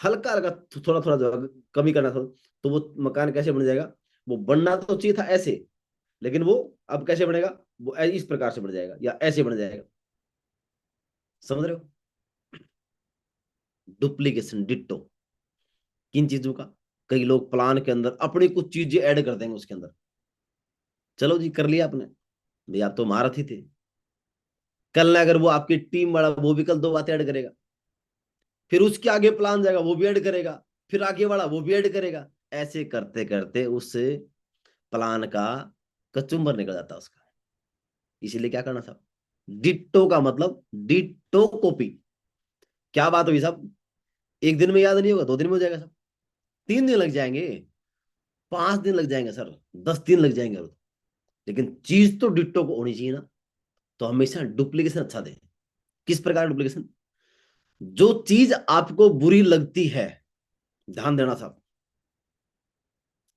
Speaker 1: हल्का हल्का थोड़ा थोड़ा जो कमी करना था, तो वो मकान कैसे बन जाएगा? वो बनना तो चाहिए था ऐसे, लेकिन वो अब कैसे बनेगा? वो इस प्रकार से बन जाएगा या ऐसे बन जाएगा। समझ रहे हो? Duplication, ditto. किन चीजों का? कई लोग प्लान के अंदर अपनी कुछ चीजें ऐड कर देंगे उसके अंदर। चलो जी, कर लिया आपने, भाई आप तो महारथ ही थे। कल ना अगर वो आपकी टीम वाला वो भी कल दो बातें ऐड करेगा, फिर उसके आगे प्लान जाएगा वो भी ऐड करेगा, फिर आगे वाला वो भी ऐड करेगा। ऐसे करते करते उस प्लान का कचुम्बर निकल जाता है उसका। इसीलिए क्या करना था? डिट्टो का मतलब डिट्टो कॉपी। क्या बात हुई साहब? एक दिन में याद नहीं होगा, 2 दिन में हो जाएगा साहब, 3 दिन लग जाएंगे, 5 दिन लग जाएंगे सर, 10 दिन लग जाएंगे। लेकिन चीज तो डिट्टो को होनी चाहिए ना। तो हमेशा डुप्लीकेशन अच्छा दे। किस प्रकार डुप्लीकेशन? जो चीज आपको बुरी लगती है, ध्यान देना साहब,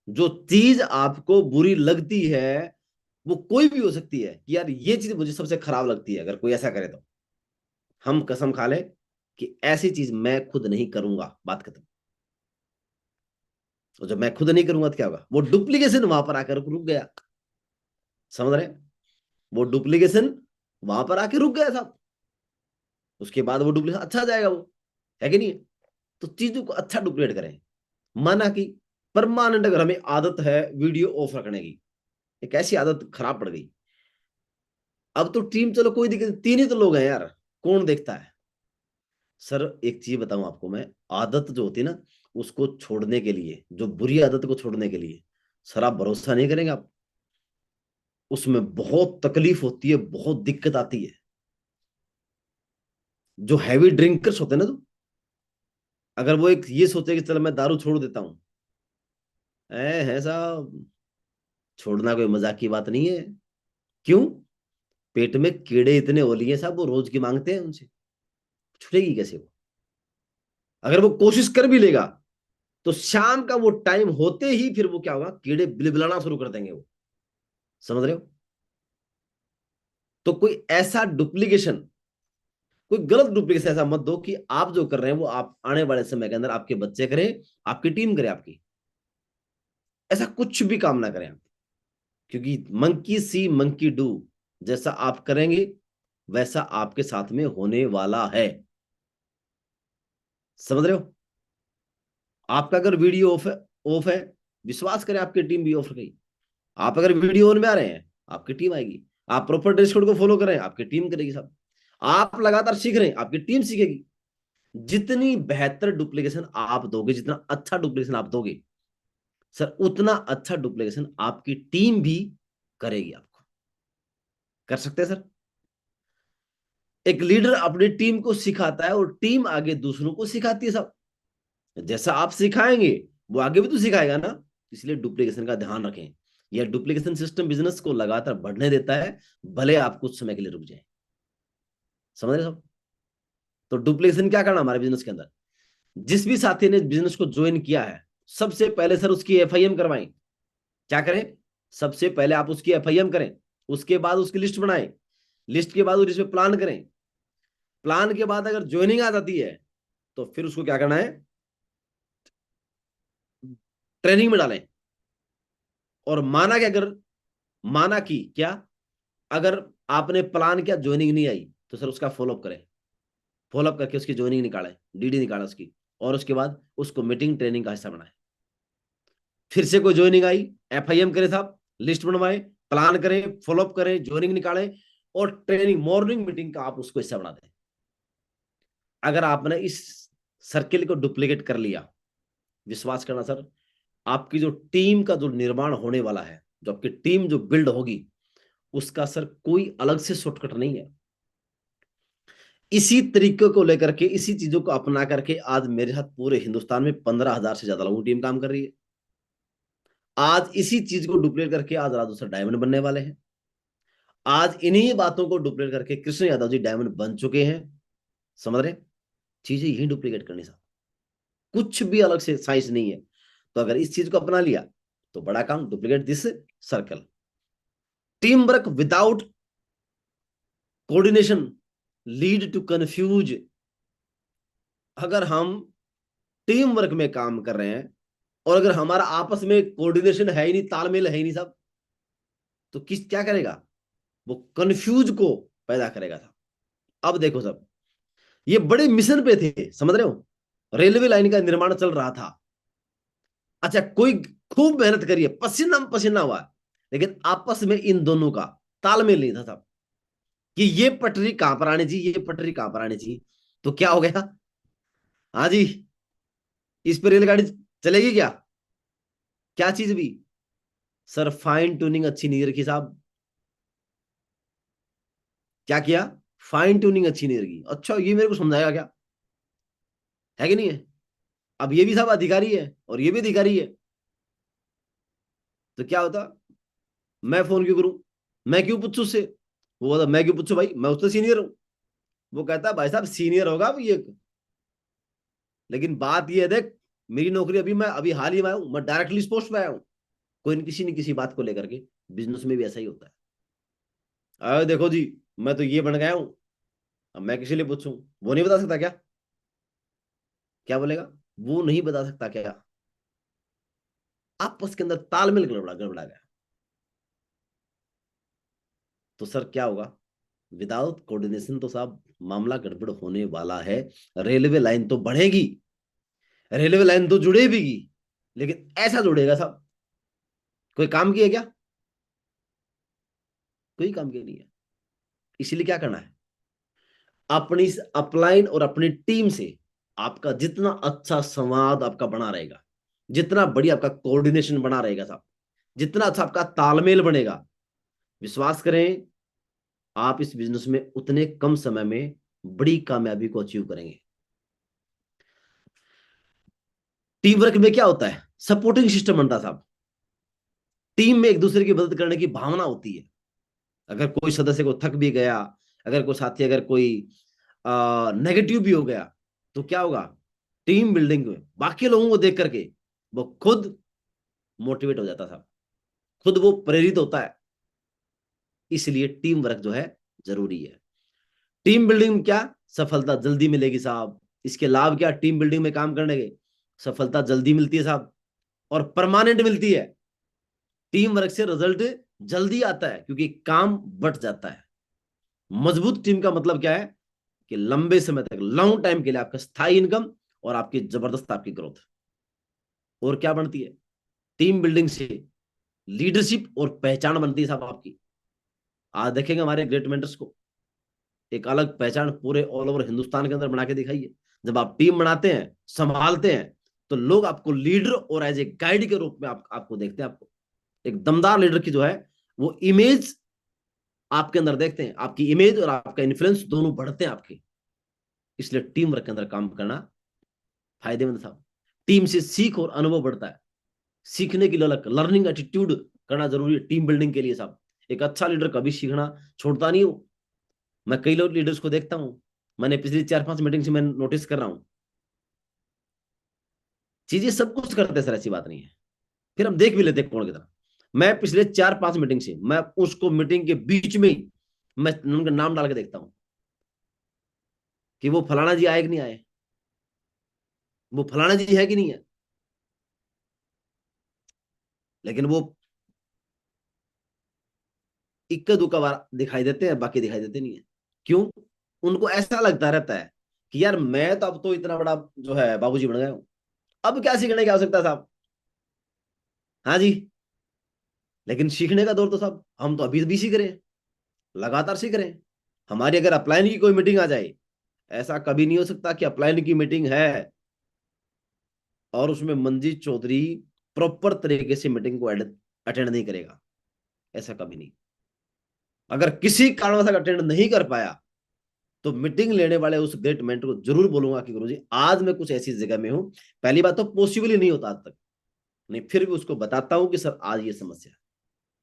Speaker 1: जो चीज आपको बुरी लगती है, वो कोई भी हो सकती है कि यार ये चीज मुझे सबसे खराब लगती है, अगर कोई ऐसा करे तो हम कसम खा ले कि ऐसी चीज मैं खुद नहीं करूंगा, बात खत्म। तो जब मैं खुद नहीं करूंगा तो क्या होगा? वो डुप्लीकेशन वहां पर आकर रुक गया। समझ रहे? वो डुप्लीकेशन वहां पर आके रुक गया साहब। उसके बाद वो डुप्लीकेशन अच्छा आ जाएगा, वो है कि नहीं है? तो चीजों को अच्छा डुप्लीकेट करें। माना कि परमानेंट अगर हमें आदत है वीडियो ऑफ रखने की, एक ऐसी आदत खराब पड़ गई, अब तो टीम चलो कोई दिक्कत नहीं, 3 ही तो लोग हैं यार, कौन देखता है? सर एक चीज बताऊं आपको मैं, आदत जो होती है ना, उसको छोड़ने के लिए, जो बुरी आदत को छोड़ने के लिए, सर आप भरोसा नहीं करेंगे आप, उसमें बहुत तकलीफ होती है, बहुत दिक्कत आती है। जो हैवी ड्रिंकर्स होते हैं ना, तो अगर वो एक ये सोचे कि चलो मैं दारू छोड़ देता हूं, है साहब, छोड़ना कोई मजाक की बात नहीं है। क्यों? पेट में कीड़े इतने हो लिए साहब, वो रोज की मांगते हैं उनसे, छूटेगी कैसे वो? अगर वो कोशिश कर भी लेगा, तो शाम का वो टाइम होते ही फिर वो क्या होगा? कीड़े बिलबिलाना शुरू कर देंगे वो। समझ रहे हो? तो कोई ऐसा डुप्लीकेशन, कोई गलत डुप्लीकेशन ऐसा मत दो कि आप जो कर रहे हैं वो आप आने वाले समय के अंदर आपके बच्चे करें, आपकी टीम करे आपकी। ऐसा कुछ भी काम ना करें आप, क्योंकि मंकी सी मंकी डू, जैसा आप करेंगे वैसा आपके साथ में होने वाला है। समझ रहे हो? आपका अगर वीडियो ऑफ है, विश्वास करें आपकी टीम भी ऑफ गई। आप अगर वीडियो ऑन में आ रहे हैं, आपकी टीम आएगी। आप प्रॉपर ड्रेस कोड को फॉलो करें, आपकी टीम करेगी सब। आप लगातार सीख रहे हैं, आपकी टीम सीखेगी। जितनी बेहतर डुप्लीकेशन आप दोगे, जितना अच्छा डुप्लीकेशन आप दोगे, सर उतना अच्छा डुप्लीकेशन आपकी टीम भी करेगी आपको। कर सकते हैं सर? एक लीडर अपनी टीम को सिखाता है और टीम आगे दूसरों को सिखाती है सब। जैसा आप सिखाएंगे, वो आगे भी तो सिखाएगा ना। इसलिए डुप्लीकेशन का ध्यान रखें। यह डुप्लीकेशन सिस्टम बिजनेस को लगातार बढ़ने देता है, भले आप कुछ समय के लिए रुक जाए। समझ रहे सब? तो डुप्लीकेशन क्या करना हमारे बिजनेस के अंदर? जिस भी साथी ने बिजनेस को ज्वाइन किया है, सबसे पहले सर उसकी एफआईएम करवाएं। क्या करें? सबसे पहले आप उसकी एफआईएम करें, उसके बाद उसकी लिस्ट बनाएं, लिस्ट के बाद उस पे प्लान करें, प्लान के बाद अगर ज्वाइनिंग आ जाती है, तो फिर उसको क्या करना है? ट्रेनिंग में डालें। और माना कि अगर, माना कि क्या, अगर आपने प्लान किया ज्वाइनिंग नहीं आई, तो सर उसका फॉलोअप करें, फॉलोअप करके उसकी ज्वाइनिंग निकालें, डीडी निकालें उसकी, और उसके बाद उसको मीटिंग ट्रेनिंग का हिस्सा बनाए। फिर से कोई ज्वाइनिंग आई, एफआईएम करें साहब, लिस्ट बनवाएं, प्लान करें, फॉलोअप करें, ज्वाइनिंग निकालें, और ट्रेनिंग मॉर्निंग मीटिंग का आप उसको हिस्सा बना दें। अगर आपने इस सर्किल को डुप्लीकेट कर लिया, विश्वास करना सर, आपकी जो टीम का जो निर्माण होने वाला है, जो आपकी टीम जो बिल्ड होगी, उसका सर कोई अलग से शॉर्टकट नहीं है। इसी तरीके को लेकर के, इसी चीजों को अपना करके आज मेरे साथ पूरे हिंदुस्तान में 15,000 से ज्यादा लोगों की टीम काम कर रही है। आज इसी चीज को डुप्लीकेट करके आज राजू सर डायमंड बनने वाले हैं। आज इन्हीं बातों को डुप्लीकेट करके कृष्ण यादव जी डायमंड बन चुके हैं। समझ रहे? चीजें यही डुप्लीकेट करनी साहब, कुछ भी अलग से साइंस नहीं है। तो अगर इस चीज को अपना लिया, तो बड़ा काम, duplicate this circle. Team work without coordination lead to confuse. अगर हम टीम वर्क में काम कर रहे हैं और अगर हमारा आपस में कोऑर्डिनेशन है ही नहीं, तालमेल है ही नहीं सब, तो किस क्या करेगा, वो कंफ्यूज को पैदा करेगा सब। अब देखो सब, ये बड़े मिशन पे थे, समझ रहे हो, रेलवे लाइन का निर्माण चल रहा था। अच्छा, कोई खूब मेहनत करिए, पसीना पसीना हुआ, लेकिन आपस में इन दोनों का तालमेल नहीं था सब, कि ये पटरी कहां पर आनी चाहिए, ये पटरी कहां पर आनी चाहिए। तो क्या हो गया, हाँ जी, इस पर रेलगाड़ी चलेगी क्या, क्या चीज भी, सर फाइन ट्यूनिंग अच्छी नहीं रखी साहब। क्या किया, फाइन ट्यूनिंग अच्छी नहीं रखी। अच्छा, ये मेरे को समझाएगा क्या, है कि नहीं है। अब ये भी साहब अधिकारी है और ये भी अधिकारी है, तो क्या होता, मैं फोन क्यों करूं, मैं क्यों पूछूं उससे। वो बोला मैं क्यों पूछूं भाई, मैं उससे सीनियर हूं। वो कहता है भाई साहब सीनियर होगा अब ये, लेकिन बात ये है देख, मेरी नौकरी अभी, मैं अभी हाल ही में आया हूं, मैं डायरेक्टली इस पोस्ट पे आया हूं। कोई न किसी बात को लेकर के, बिजनेस में भी ऐसा ही होता है। अरे देखो जी, मैं तो ये बन गया हूं, अब मैं किसी लिए पूछूं, वो नहीं बता सकता क्या, क्या बोलेगा, वो नहीं बता सकता क्या। आपस के अंदर तालमेल गड़बड़ा गड़बड़ा गया, तो सर क्या होगा, विदाउट कोऑर्डिनेशन तो साहब मामला गड़बड़ होने वाला है। रेलवे लाइन तो बढ़ेगी, रेलवे लाइन तो जुड़ेगी, लेकिन ऐसा जुड़ेगा साहब, कोई काम किया क्या, कोई काम किया नहीं है। इसीलिए क्या करना है, अपनी अपलाइन और अपनी टीम से आपका जितना अच्छा संवाद आपका बना रहेगा, जितना बढ़िया आपका कोऑर्डिनेशन बना रहेगा साहब, जितना अच्छा आपका तालमेल बनेगा, विश्वास करें, आप इस बिजनेस में उतने कम समय में बड़ी कामयाबी को अचीव करेंगे। टीम वर्क में क्या होता है, सपोर्टिंग सिस्टम बनता है साहब, टीम में एक दूसरे की मदद करने की भावना होती है। अगर कोई सदस्य को थक भी गया, अगर कोई साथी, अगर कोई नेगेटिव भी हो गया, तो क्या होगा, टीम बिल्डिंग में बाकी लोगों को देख करके वो खुद मोटिवेट हो जाता था, खुद वो प्रेरित होता है। इसलिए टीम वर्क जो है जरूरी है। टीम बिल्डिंग में क्या, सफलता जल्दी मिलेगी साहब। इसके लाभ क्या, टीम बिल्डिंग में काम करने के, सफलता जल्दी मिलती है साहब, और परमानेंट मिलती है। टीम वर्क से रिजल्ट जल्दी आता है क्योंकि काम बढ़ जाता है। मजबूत टीम का मतलब क्या है, कि लंबे समय तक, लॉन्ग टाइम के लिए आपका स्थायी इनकम और आपकी जबरदस्त आपकी ग्रोथ। और क्या बनती है, टीम बिल्डिंग से लीडरशिप और पहचान बनती है साहब आपकी। आज देखेंगे हमारे ग्रेट मेंटर्स को, एक अलग पहचान पूरे ऑल ओवर हिंदुस्तान के अंदर बना के दिखाई है। जब आप टीम बनाते हैं, संभालते हैं, तो लोग आपको लीडर और एज ए गाइड के रूप में आपको देखते हैं। आपको एक दमदार लीडर की जो है वो इमेज आपके अंदर देखते हैं, आपकी इमेज और आपका इन्फ्लुएंस दोनों बढ़ते हैं आपके। इसलिए टीम वर्क के अंदर काम करना फायदेमंद था। टीम से सीख और अनुभव बढ़ता है, सीखने की ललक, लर्निंग एटीट्यूड करना जरूरी है टीम बिल्डिंग के लिए साहब। एक अच्छा लीडर कभी सीखना छोड़ता नहीं हो। मैं कई लोग लीडर्स को देखता हूं, मैंने पिछली 4-5 मीटिंग से मैं नोटिस कर रहा हूं, चीजें सब कुछ करते सर, ऐसी बात नहीं है, फिर हम देख भी लेते कौन कितना। मैं पिछले 4-5 मीटिंग से, मैं उसको मीटिंग के बीच में ही मैं उनका नाम डाल के देखता हूं कि वो फलाना जी आए कि नहीं आए, वो फलाना जी है कि नहीं है। लेकिन वो इक्का दुक्का बार दिखाई देते हैं, बाकी दिखाई देते नहीं है। क्यों, उनको ऐसा लगता रहता है कि यार मैं तो अब तो इतना बड़ा जो है बाबूजी बन गया हूं, अब क्या सीखने की आवश्यकता साहब। हाँ जी, लेकिन सीखने का दौर तो साहब हम तो अभी भी सीख रहे हैं, लगातार सीख रहे हैं। हमारी अगर अपलाइन की कोई मीटिंग आ जाए, ऐसा कभी नहीं हो सकता कि अपलाइन की मीटिंग है और उसमें मंजीत चौधरी प्रॉपर तरीके से मीटिंग को अटेंड नहीं करेगा, ऐसा कभी नहीं। अगर किसी कारण से अटेंड नहीं कर पाया, तो मीटिंग लेने वाले उस ग्रेट मेंटर को जरूर बोलूंगा कि गुरुजी आज मैं कुछ ऐसी जगह में हूं, पहली बात तो पॉसिबल ही नहीं होता आज तक, नहीं फिर भी उसको बताता हूं कि सर आज ये समस्या।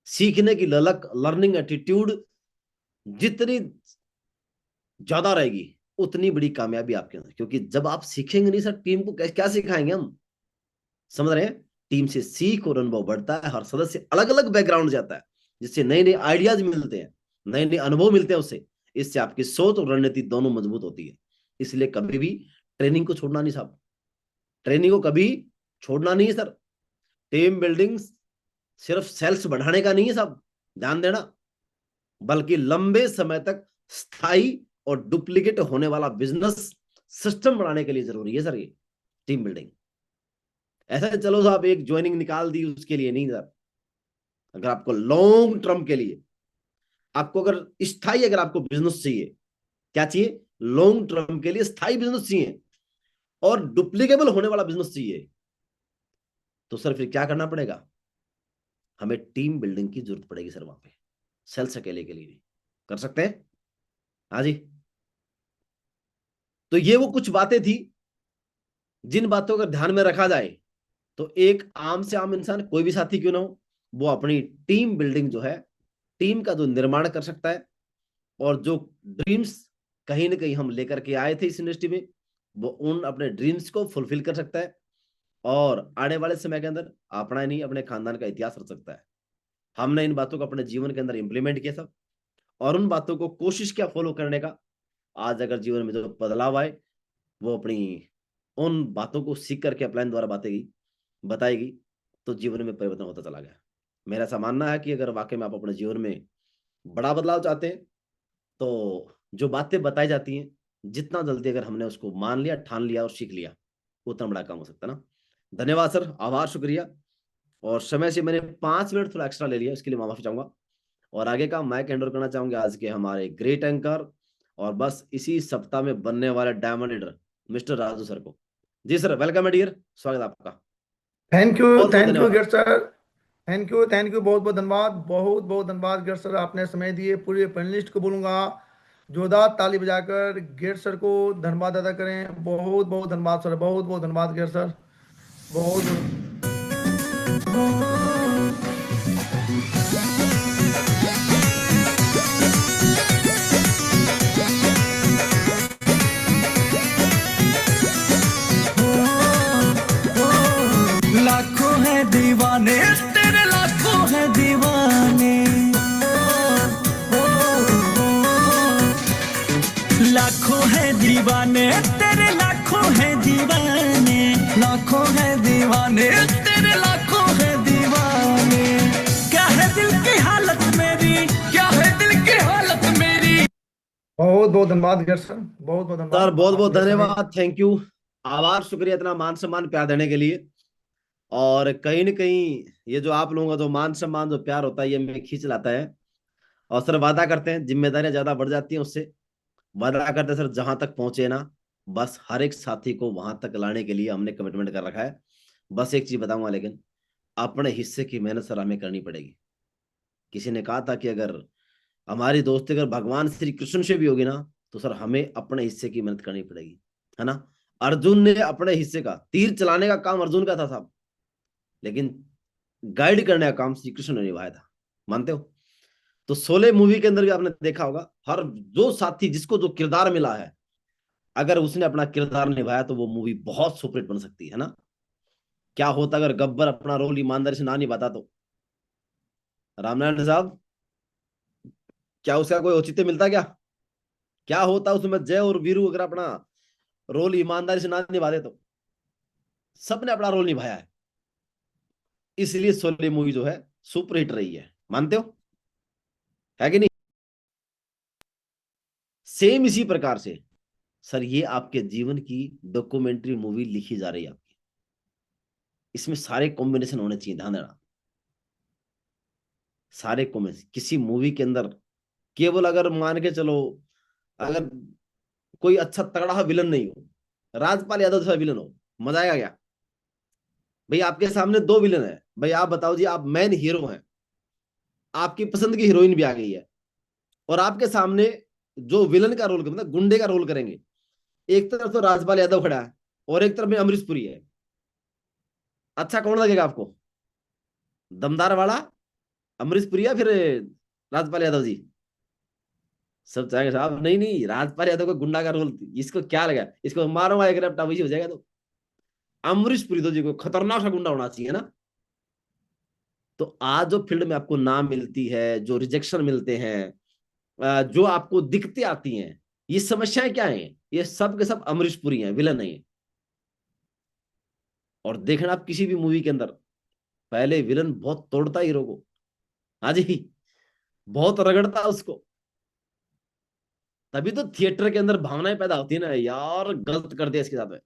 Speaker 1: सीखने की ललक, लर्निंग एटीट्यूड जितनी ज्यादा रहेगी, उतनी बड़ी कामयाबी आपके अंदर, क्योंकि जब आप सीखेंगे नहीं सर, टीम को क्या सिखाएंगे हम, समझ रहे हैं। टीम से सीख और अनुभव बढ़ता है, हर सदस्य अलग अलग बैकग्राउंड जाता है, जिससे नए नए आइडियाज मिलते हैं, नए नए अनुभव मिलते हैं उससे। इससे आपकी सोच और रणनीति दोनों मजबूत होती है। इसलिए कभी भी ट्रेनिंग को छोड़ना नहीं साहब, ट्रेनिंग को कभी छोड़ना नहीं है सर। टीम बिल्डिंग सिर्फ सेल्स बढ़ाने का नहीं है साहब, ध्यान देना, बल्कि लंबे समय तक स्थायी और डुप्लीकेट होने वाला बिजनेस सिस्टम बनाने के लिए जरूरी है सर ये टीम बिल्डिंग। ऐसा चलो साहब एक ज्वाइनिंग निकाल दी उसके लिए नहीं सर। अगर आपको लॉन्ग टर्म के लिए, आपको अगर स्थायी, अगर आपको बिजनेस चाहिए, क्या चाहिए, लॉन्ग टर्म के लिए स्थायी बिजनेस चाहिए और डुप्लीकेबल होने वाला बिजनेस चाहिए, तो सर फिर क्या करना पड़ेगा, हमें टीम बिल्डिंग की जरूरत पड़ेगी सर। वहां पे सेल्स अकेले के लिए नहीं कर सकते हैं। हाँ जी। तो ये वो कुछ बातें थी जिन बातों का ध्यान में रखा जाए तो एक आम से आम इंसान, कोई भी साथी क्यों ना हो, वो अपनी टीम बिल्डिंग जो है, टीम का जो निर्माण कर सकता है, और जो ड्रीम्स कहीं ना कहीं हम लेकर के आए थे इस इंडस्ट्री में, वो उन अपने ड्रीम्स को फुलफिल कर सकता है और आने वाले समय के अंदर अपना ही नहीं अपने खानदान का इतिहास रच सकता है। हमने इन बातों को अपने जीवन के अंदर इंप्लीमेंट किया सब, और उन बातों को कोशिश किया फॉलो करने का। आज अगर जीवन में जो बदलाव आए वो अपनी उन बातों को सीख करके अपलाइन द्वारा बातेगी बताएगी, तो जीवन में परिवर्तन होता चला गया। मेरा ऐसा मानना है कि अगर वाकई में आप अपने जीवन में बड़ा बदलाव चाहते हैं तो जो बातें बताई जाती हैं, जितना जल्दी अगर हमने उसको मान लिया, ठान लिया और सीख लिया, उतना बड़ा काम हो सकता है ना। धन्यवाद सर, आभार, शुक्रिया। और समय से मैंने 5 मिनट थोड़ा एक्स्ट्रा ले लिया, इसके लिए मैं माफी चाहूंगा। और आगे का माइक हैंड ओवर करना चाहूंगा आज के हमारे ग्रेट एंकर और बस इसी सप्ताह में बनने वाले diamond leader mister Raju sir को। जी सर, वेलकम है डियर, स्वागत है आपका। बहुत बहुत
Speaker 2: थैंक यू
Speaker 1: धन्यवाद।
Speaker 2: गिर सर। थैंक यू बहुत बहुत धन्यवाद, बहुत बहुत धन्यवाद गिर सर, आपने समय दिए। पूरे पैनलिस्ट को बोलूंगा जोरदार ताली बजाकर गिर सर को धन्यवाद अदा करें। बहुत बहुत धन्यवाद सर, बहुत बहुत धन्यवाद गिर सर, बहुत।
Speaker 3: लाखों है दीवाने तेरे, लाखों है दीवाने, लाखों है दीवाने तेरे, लाखों है दीवाने, लाखों है दीवाने तेरे, लाखों है दीवाने। क्या है दिल की हालत मेरी, क्या है दिल की हालत मेरी।
Speaker 2: बहुत बहुत धन्यवाद गिर सर, बहुत बहुत
Speaker 1: सर
Speaker 2: धन्यवाद
Speaker 1: बहुत बहुत
Speaker 2: आपने समय।
Speaker 1: धन्यवाद, थैंक यू, आभार, शुक्रिया इतना मान सम्मान प्यार देने के लिए। और कहीं ना कहीं ये जो आप लोगों का जो मान सम्मान जो प्यार होता है ये हमें खींच लाता है। और सर वादा करते हैं, जिम्मेदारियां ज्यादा बढ़ जाती हैं उससे, वादा करते हैं सर जहां तक पहुंचे ना, बस हर एक साथी को वहां तक लाने के लिए हमने कमिटमेंट कर रखा है। बस एक चीज बताऊंगा, लेकिन अपने हिस्से की मेहनत सर हमें करनी पड़ेगी। किसी ने कहा था कि अगर हमारी दोस्ती अगर भगवान श्री कृष्ण से भी होगी ना, तो सर हमें अपने हिस्से की मेहनत करनी पड़ेगी, है ना। अर्जुन ने अपने हिस्से का तीर चलाने का काम अर्जुन का था साहब, लेकिन गाइड करने का काम श्री कृष्ण ने निभाया था, मानते हो। तो 16 मूवी के अंदर भी आपने देखा होगा, हर जो साथी जिसको जो किरदार मिला है, अगर उसने अपना किरदार निभाया तो वो मूवी बहुत सुपरहिट बन सकती है ना। क्या होता अगर गब्बर अपना रोल ईमानदारी से ना निभाता तो, रामनारायण साहब, क्या उसका कोई औचित्य मिलता क्या, क्या होता उसमें जय और वीरू अगर अपना रोल ईमानदारी से ना निभाते तो। सबने अपना रोल निभाया है, इसलिए 16 मूवी जो है सुपरहिट रही है, मानते हो, है कि नहीं। सेम इसी प्रकार से सर ये आपके जीवन की डॉक्यूमेंट्री मूवी लिखी जा रही है आपकी, इसमें सारे कॉम्बिनेशन होने चाहिए, ध्यान देना, सारे कॉम्बिनेशन किसी मूवी के अंदर। केवल अगर मान के चलो, अगर कोई अच्छा तगड़ा विलन नहीं हो, राजपाल यादव जैसा विलन हो, मजा आएगा क्या। भाई आपके सामने दो विलन है, भाई आप बताओ जी, आप मेन हीरो हैं, आपकी पसंद की हीरोइन भी आ गई है, और आपके सामने जो विलन का रोल, मतलब गुंडे का रोल करेंगे, एक तरफ तो राजपाल यादव खड़ा है और एक तरफ में अमरीश पुरी है, अच्छा कौन लगेगा आपको, दमदार वाला अमरीश पुरी या फिर राजपाल यादव जी। सब चाहेंगे साहब, नहीं नहीं, राजपाल यादव को गुंडा का रोल, इसको क्या लगा, इसको मारूंगा एक रफ्ता वही हो जाएगा। तो अमरीश पुरी तो जी को खतरनाक सा गुंडा होना चाहिए ना। तो आज जो फील्ड में आपको नाम मिलती है, जो रिजेक्शन मिलते हैं, जो आपको दिक्कतें आती हैं, ये समस्याएं क्या हैं? ये सब के सब अमरीश पुरी हैं, विलन है ये। और देखना आप किसी भी मूवी के अंदर, पहले विलन बहुत तोड़ता हीरो को, हाँ जी, बहुत रगड़ता उसको, तभी तो थिएटर के अंदर भावनाएं पैदा होती है ना, यार गलत कर दिया इसके साथ में।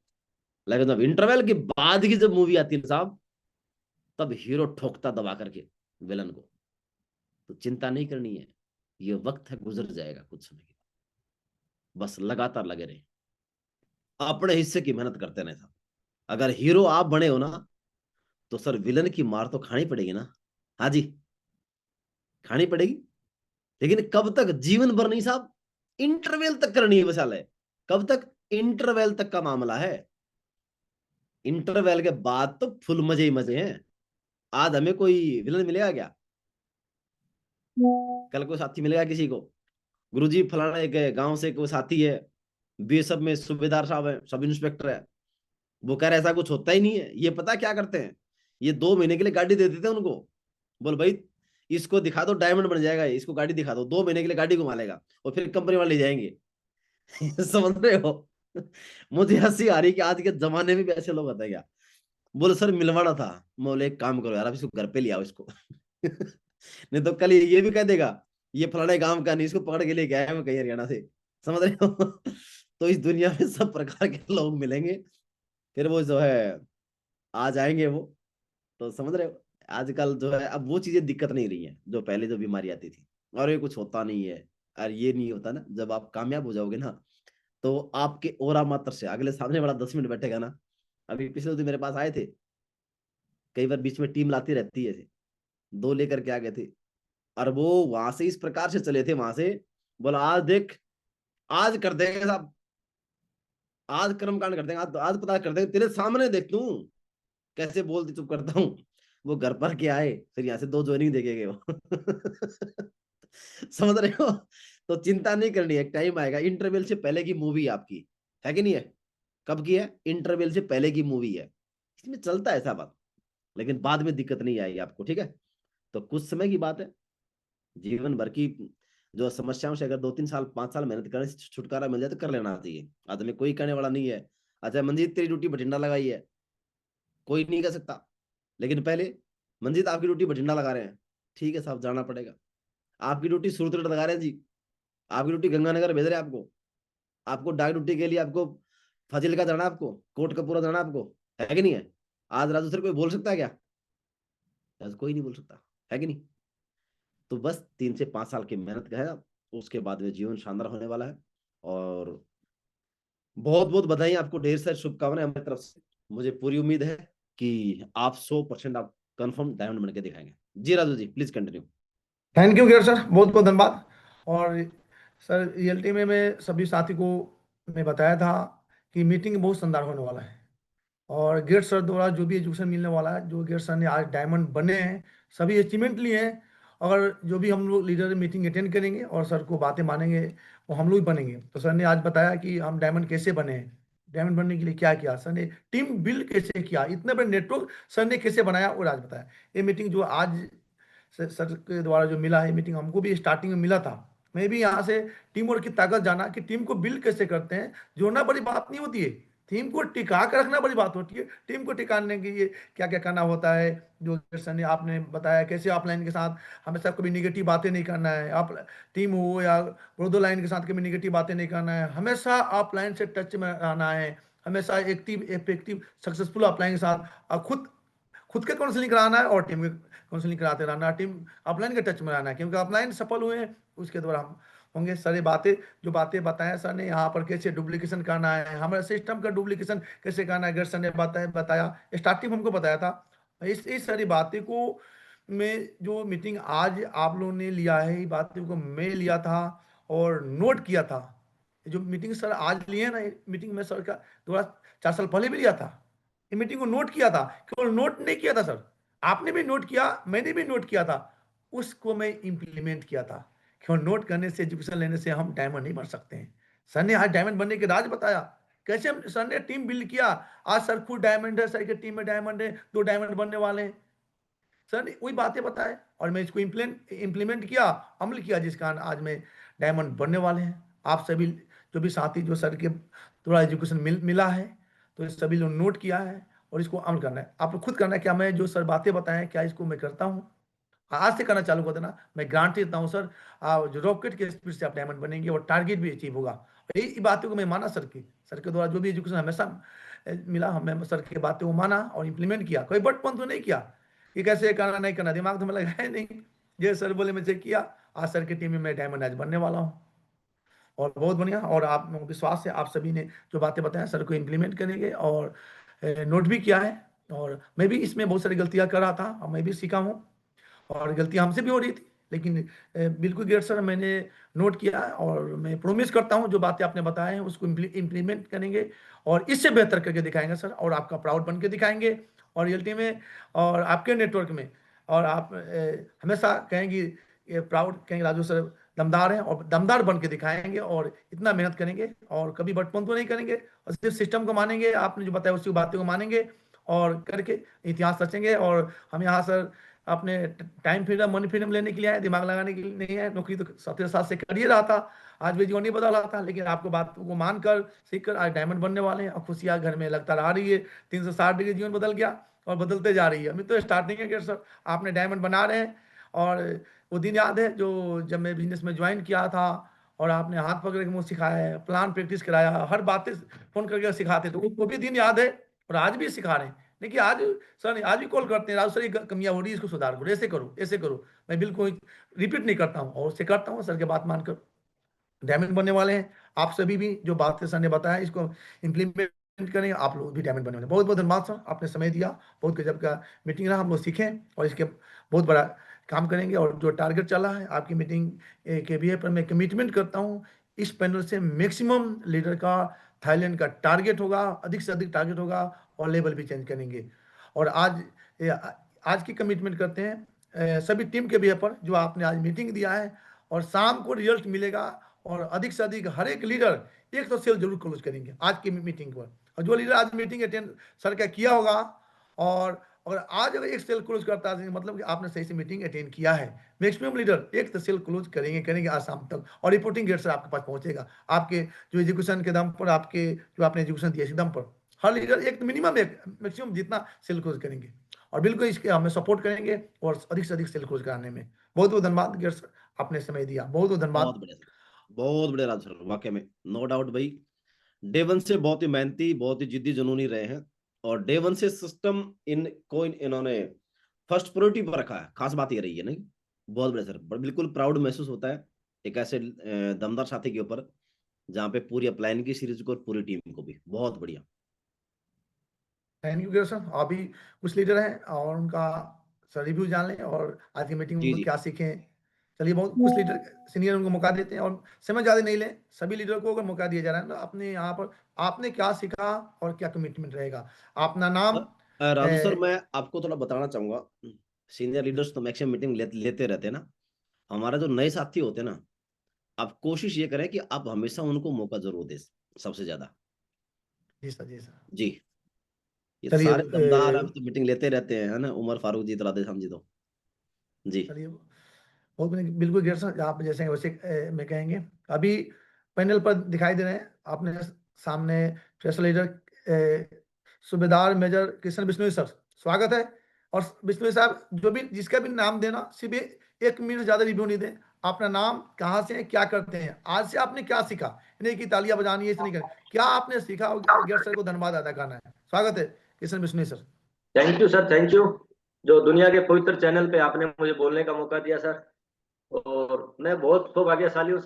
Speaker 1: लेकिन जब इंटरवल के बाद की जब मूवी आती है ना साहब, तब हीरो ठोकता दबा करके विलन को। तो चिंता नहीं करनी है, ये वक्त है, गुजर जाएगा कुछ समय के बाद। बस लगातार लगे रहे, अपने हिस्से की मेहनत करते रहे साहब। अगर हीरो आप बने हो ना, तो सर विलन की मार तो खानी पड़ेगी ना, हाँ जी, खानी पड़ेगी। लेकिन कब तक? जीवन भर नहीं साहब, इंटरवल तक करनी है बसाल है। कब तक? इंटरवल तक का मामला है। इंटरवल के बाद तो फुल मजे ही मजे हैं। आज हमें कोई विलन मिलेगा क्या? कल कोई साथी मिलेगा किसी को? गुरुजी फलाना एक गांव से कोई साथी है, बीएसएफ में सूबेदार साहब है, सब इंस्पेक्टर है, वो कह रहे ऐसा कुछ होता ही नहीं है। ये पता क्या करते हैं? ये 2 महीने के लिए गाड़ी दे देते हैं उनको, बोल भाई इसको दिखा दो, डायमंड बन जाएगा, इसको गाड़ी दिखा दो, 2 महीने के लिए गाड़ी घुमा लेगा, और फिर कंपनी वाले ले जाएंगे। समझ रहे हो? मुझे हंसी आ रही कि आज के जमाने में भी ऐसे लोग होते हैं क्या? बोले सर मिलवाना था। मैं बोले एक काम करो यार, अब इसको घर पे ले आओ इसको। नहीं तो कल ये भी कह देगा ये फलाने गांव का नहीं, इसको पकड़ के लेके आया मैं कहीं हरियाणा से। समझ रहे हो? तो इस दुनिया में सब प्रकार के लोग मिलेंगे, फिर वो जो है आ जाएंगे वो। तो समझ रहे हो, आजकल जो है अब वो चीजें दिक्कत नहीं रही है जो पहले जो बीमारी आती थी। और ये कुछ होता नहीं है, और ये नहीं होता ना, जब आप कामयाब हो जाओगे ना, तो आपके ओरा मात्र से अगले सामने वाला 10 मिनट बैठेगा ना। अभी पिछले दिन मेरे पास आए थे, कई बार बीच में टीम लाती रहती है, 2 लेकर के आ गए थे, और वो वहां से इस प्रकार से चले थे, वहां से बोला आज देख, आज कर देंगे साहब, आज कर्म कांड कर देंगे, आज पता कर देंगे, तेरे सामने देख तू कैसे बोलती, चुप करता हूँ। वो घर पर के आए, फिर यहाँ से 2 ज्वाइनिंग देके गए वो। समझ रहे हो? तो चिंता नहीं करनी है, टाइम आएगा। इंटरवल से पहले की मूवी आपकी है कि नहीं है? कब की है? इंटरवल से पहले की मूवी है, इसमें चलता है ऐसा बात। लेकिन बाद में दिक्कत नहीं आएगी आपको, ठीक है? तो कुछ समय की बात है, जीवन भर की जो समस्याओं से अगर 2-3 साल 5 साल मेहनत करने से छुटकारा मिल जाए तो कर लेना चाहिए। आज में कोई कहने वाला नहीं है अच्छा मंजीत तेरी ड्यूटी बठिंडा लगाई है, कोई नहीं कह सकता। लेकिन पहले मंजीत आपकी ड्यूटी बठिंडा लगा रहे हैं, ठीक है साहब जाना पड़ेगा। आपकी ड्यूटी सूरत लगा रहे हैं जी, आपकी ड्यूटी गंगानगर भेज रहे हैं आपको, आपको डाक ड्यूटी के लिए आपको फाजिल का जाना, आपको कोट का पूरा जाना आपको, है कि नहीं है? आज राजू सर कोई बोल सकता है क्या? आज कोई नहीं बोल सकता, है कि नहीं? तो बस 3 से 5 साल की मेहनत का है, उसके बाद में जीवन शानदार होने वाला है। और बहुत बहुत बधाई आपको, ढेर सारी शुभकामनाएं हमारी तरफ से। मुझे पूरी उम्मीद है कि आप 100% आप कंफर्म डायमंड बन के दिखाएंगे। जी Raju ji please continue.
Speaker 2: Thank you गिर सर, बहुत बहुत धन्यवाद। और सर रियलिटी में मैं सभी साथी को मैं बताया था कि मीटिंग बहुत शानदार होने वाला है। और गेट सर द्वारा जो भी एजुकेशन मिलने वाला है, जो गेट सर ने आज डायमंड बने हैं, सभी अचीवमेंट लिए हैं। अगर जो भी हम लोग लीडर मीटिंग अटेंड करेंगे और सर को बातें मानेंगे, वो हम लोग ही बनेंगे। तो सर ने आज बताया कि हम डायमंड कैसे बने हैं, डायमंड बनने के लिए क्या किया सर ने, टीम बिल्ड कैसे किया, इतने बड़े नेटवर्क सर ने कैसे बनाया, और आज बताया। ये मीटिंग जो आज सर के द्वारा जो मिला है, मीटिंग हमको भी स्टार्टिंग में मिला था। मैं भी यहाँ से टीम वर्क की ताकत जाना कि टीम को बिल्ड कैसे करते हैं। जोड़ना बड़ी बात नहीं होती है, टीम को टिका कर रखना बड़ी बात होती है। टीम को टिकाने के लिए क्या क्या करना होता है, जो सर ने आपने बताया कैसे ऑफलाइन के साथ हमेशा कभी निगेटिव बातें नहीं करना है। आप टीम हो या ब्रोदो लाइन के साथ कभी निगेटिव बातें नहीं करना है, हमेशा ऑफलाइन से टच में रहना है, हमेशा एक्टिव इफेक्टिव सक्सेसफुल ऑफलाइन के साथ खुद खुद के काउंसलिंग कराना है और टीम के काउंसलिंग कराते रहना, टीम अपलाइन के टच में रहना है, क्योंकि अपलाइन सफल हुए हैं उसके द्वारा हम होंगे। सारी बातें जो बातें बताया सर ने, यहाँ पर कैसे डुप्लीकेशन करना है, हमारे सिस्टम का डुप्लीकेशन कैसे करना है, अगर सर ने बताया स्टार्टिंग हमको बताया था। इस सारी बातें को मैं जो मीटिंग आज आप लोगों ने लिया है, ये बातें को मैं लिया था और नोट किया था। जो मीटिंग सर आज लिए ना, मीटिंग में सर का थोड़ा 4 साल पहले भी लिया था। ये मीटिंग को नोट किया था, केवल नोट नहीं किया था सर, आपने भी नोट किया, मैंने भी नोट किया था, उसको मैं इंप्लीमेंट किया था। केवल नोट करने से, एजुकेशन लेने से हम डायमंड नहीं बन सकते हैं। सर ने आज डायमंड बनने के राज बताया, कैसे हम सर ने टीम बिल्ड किया। आज सर खुद डायमंड है, सर की टीम में डायमंड है, 2 डायमंड बनने वाले हैं। सर ने वही बातें बताए और मैं इसको इम्प्लीमेंट किया, अमल किया, जिस कारण आज मैं डायमंड बनने वाले हैं। आप सभी जो भी साथी जो सर के थोड़ा एजुकेशन मिला है, तो ये सभी लोग नोट किया है और इसको अमल करना है। आप लोग खुद करना है, क्या मैं जो सर बातें बताए हैं क्या इसको मैं करता हूँ? आज से करना चालू कर देना, मैं गारंटी देता हूँ सर, आप जो रॉकेट के स्पीड से आप डायमंड बनेंगे और टारगेट भी अचीव होगा। यही बातों को मैं माना सर के द्वारा जो भी एजुकेशन हमेशा मिला, हमें सर की बातें को माना और इम्प्लीमेंट किया। कोई बटपन तो नहीं किया कि कैसे करना नहीं करना, दिमाग तो में लगाया नहीं। ये सर बोले मैं चेक किया, आज सर की टीम में मैं डायमंड आज बनने वाला हूँ। और बहुत बढ़िया, और आप विश्वास है आप सभी ने जो बातें बताया सर को इम्प्लीमेंट करेंगे और नोट भी किया है। और मैं भी इसमें बहुत सारी गलतियां कर रहा था और मैं भी सीखा हूँ, और गलतियां हमसे भी हो रही थी, लेकिन बिल्कुल ग्रेट सर, मैंने नोट किया है और मैं प्रोमिस करता हूं जो बातें आपने बताए हैं उसको इम्प्लीमेंट करेंगे और इससे बेहतर करके दिखाएंगे सर, और आपका प्राउड बन के दिखाएंगे और रियलिटी में और आपके नेटवर्क में। और आप हमेशा कहेंगे, ये प्राउड कहेंगे राजू सर दमदार हैं, और दमदार बन के दिखाएंगे और इतना मेहनत करेंगे और कभी बटपन तो नहीं करेंगे और सिर्फ सिस्टम को मानेंगे, आपने जो बताया उसी बातें को मानेंगे और करके इतिहास रचेंगे। और हम यहाँ सर अपने टाइम फ्रीडम मनी फ्रीडम लेने के लिए आए, दिमाग लगाने के लिए नहीं है। नौकरी तो 17 साल से कर ही रहा था, आज भी जीवन नहीं बदल रहा था, लेकिन आपको बात को मानकर सीखकर आज डायमंड बनने वाले हैं और खुशियां घर में लगता आ रही है। 360 डिग्री जीवन बदल गया और बदलते जा रही है। अभी तो स्टार्टिंग है कि सर आपने डायमंड बना रहे हैं। और वो दिन याद है जो जब मैं बिजनेस में ज्वाइन किया था और आपने हाथ पकड़ के मुझे सिखाया है, प्लान प्रैक्टिस कराया, हर बातें फोन करके सिखाते, तो वो भी दिन याद है और आज भी सिखा रहे हैं। देखिए आज सर आज भी कॉल करते हैं, राजू सर ये कमियां हो रही है, इसको सुधार करो, ऐसे करो ऐसे करो। मैं बिल्कुल रिपीट नहीं करता हूँ और उससे करता हूँ सर की बात मानकर डायमंड बनने वाले हैं। आप सभी भी जो बातें सर ने बताया इसको इम्प्लीमेंट करें, आप लोग भी डायमंड बनने वाले। बहुत बहुत धन्यवाद सर, आपने समय दिया, बहुत गजब का मीटिंग रहा, हम लोग सीखें और इसके बहुत बड़ा काम करेंगे। और जो टारगेट चला है आपकी मीटिंग के भी पर मैं कमिटमेंट करता हूँ, इस पैनल से मैक्सिमम लीडर का थाईलैंड का टारगेट होगा, अधिक से अधिक टारगेट होगा और लेवल भी चेंज करेंगे। और आज की कमिटमेंट करते हैं सभी टीम के भी पर जो आपने आज मीटिंग दिया है, और शाम को रिजल्ट मिलेगा और अधिक से अधिक हर एक लीडर एक तो सेल जरूर क्लोज करेंगे आज की मीटिंग पर। और जो लीडर आज मीटिंग अटेंड सर का किया होगा, और अगर आज अगर एक सेल क्लोज करता है मतलब कि आपने सही से मीटिंग अटेंड किया है। मैक्सिमम लीडर एक तो सेल क्लोज करेंगे आज शाम तक, और रिपोर्टिंग गेट सर आपके पास पहुंचेगा, आपके जो एजुकेशन के दम पर, आपके जो आपने एजुकेशन दिया इस दम पर हर लीडर एक मिनिमम एक मैक्सिमम जितना सेल क्लोज करेंगे। और बिल्कुल इसके हमें सपोर्ट करेंगे और अधिक से अधिक सेल क्लोज कराने में। बहुत बहुत धन्यवाद गेट सर, आपने समय दिया, बहुत बहुत धन्यवाद।
Speaker 1: बहुत बढ़िया सर, बहुत बढ़िया राज सर, वाकई में नो डाउट भाई। डे वन से बहुत ही मेहनती, बहुत ही जिद्दी जुनूनी रहे हैं और डे वन से सिस्टम इन्होंने फर्स्ट प्रायोरिटी पर रखा है। खास बात ये रही है नहीं, बहुत बढ़िया सर, बिल्कुल प्राउड महसूस होता है एक ऐसे दमदार साथी के ऊपर जहाँ पे पूरी अपलाइन की सीरीज को और पूरी टीम को भी। बहुत बढ़िया,
Speaker 2: थैंक यू सर। अभी कुछ लीडर हैं और उनका सर रिव्यू जान लें और आज की मीटिंग
Speaker 1: जी
Speaker 2: में
Speaker 1: जी।
Speaker 2: क्या सीखें। चलिए, बहुत कुछ लीडर सीनियर उनको मौका देते हैं और समय ज़्यादा नहीं लें, सभी लीडर को अगर मौका दिया जा रहा है ना, अपने यहाँ पर आपने क्या सीखा और क्या कमिटमेंट रहेगा, अपना नाम
Speaker 1: राजू सर मैं आपको थोड़ा बताना चाहूंगा, सीनियर लीडर्स तो मैक्सिमम मीटिंग लेते रहते हैं ना, हमारा जो नए साथी होते हैं ना, आप कोशिश ये करें कि आप हमेशा उनको मौका जरूर दें, सबसे ज्यादा।
Speaker 2: जी सर, जी सर।
Speaker 1: जी, ये तो
Speaker 2: चलिए
Speaker 1: सारे दमदार अब तो मीटिंग लेते रहते हैं, है ना, उमर फारूक जी तो राधे श्याम जी तो। जी
Speaker 2: चलिए बहुत बिल्कुल गेट सर, आप जैसे वैसे में कहेंगे। अभी पैनल पर दिखाई दे रहे हैं आपने सामने फ्रेशर लीडर सूबेदार मेजर कृष्ण बिश्नोई सर, स्वागत है। और बिश्नोई साहब जो भी जिसका भी नाम देना, सिर्फ 1 मिनट ज्यादा रिव्यू नहीं दें, अपना नाम, कहाँ से हैं, क्या करते हैं, आज से आपने क्या सीखा, नहीं कि तालियां बजानी है, इसे नहीं करना, क्या आपने सीखा, गेट सर को धन्यवाद अदा करना है। स्वागत है Krishna Bishnoi sir.
Speaker 4: Thank you sir, thank you. जो दुनिया के पवित्र चैनल पे आपने मुझे बोलने का मौका दिया सर, और मैं बहुत सौभाग्यशाली हूँ सर।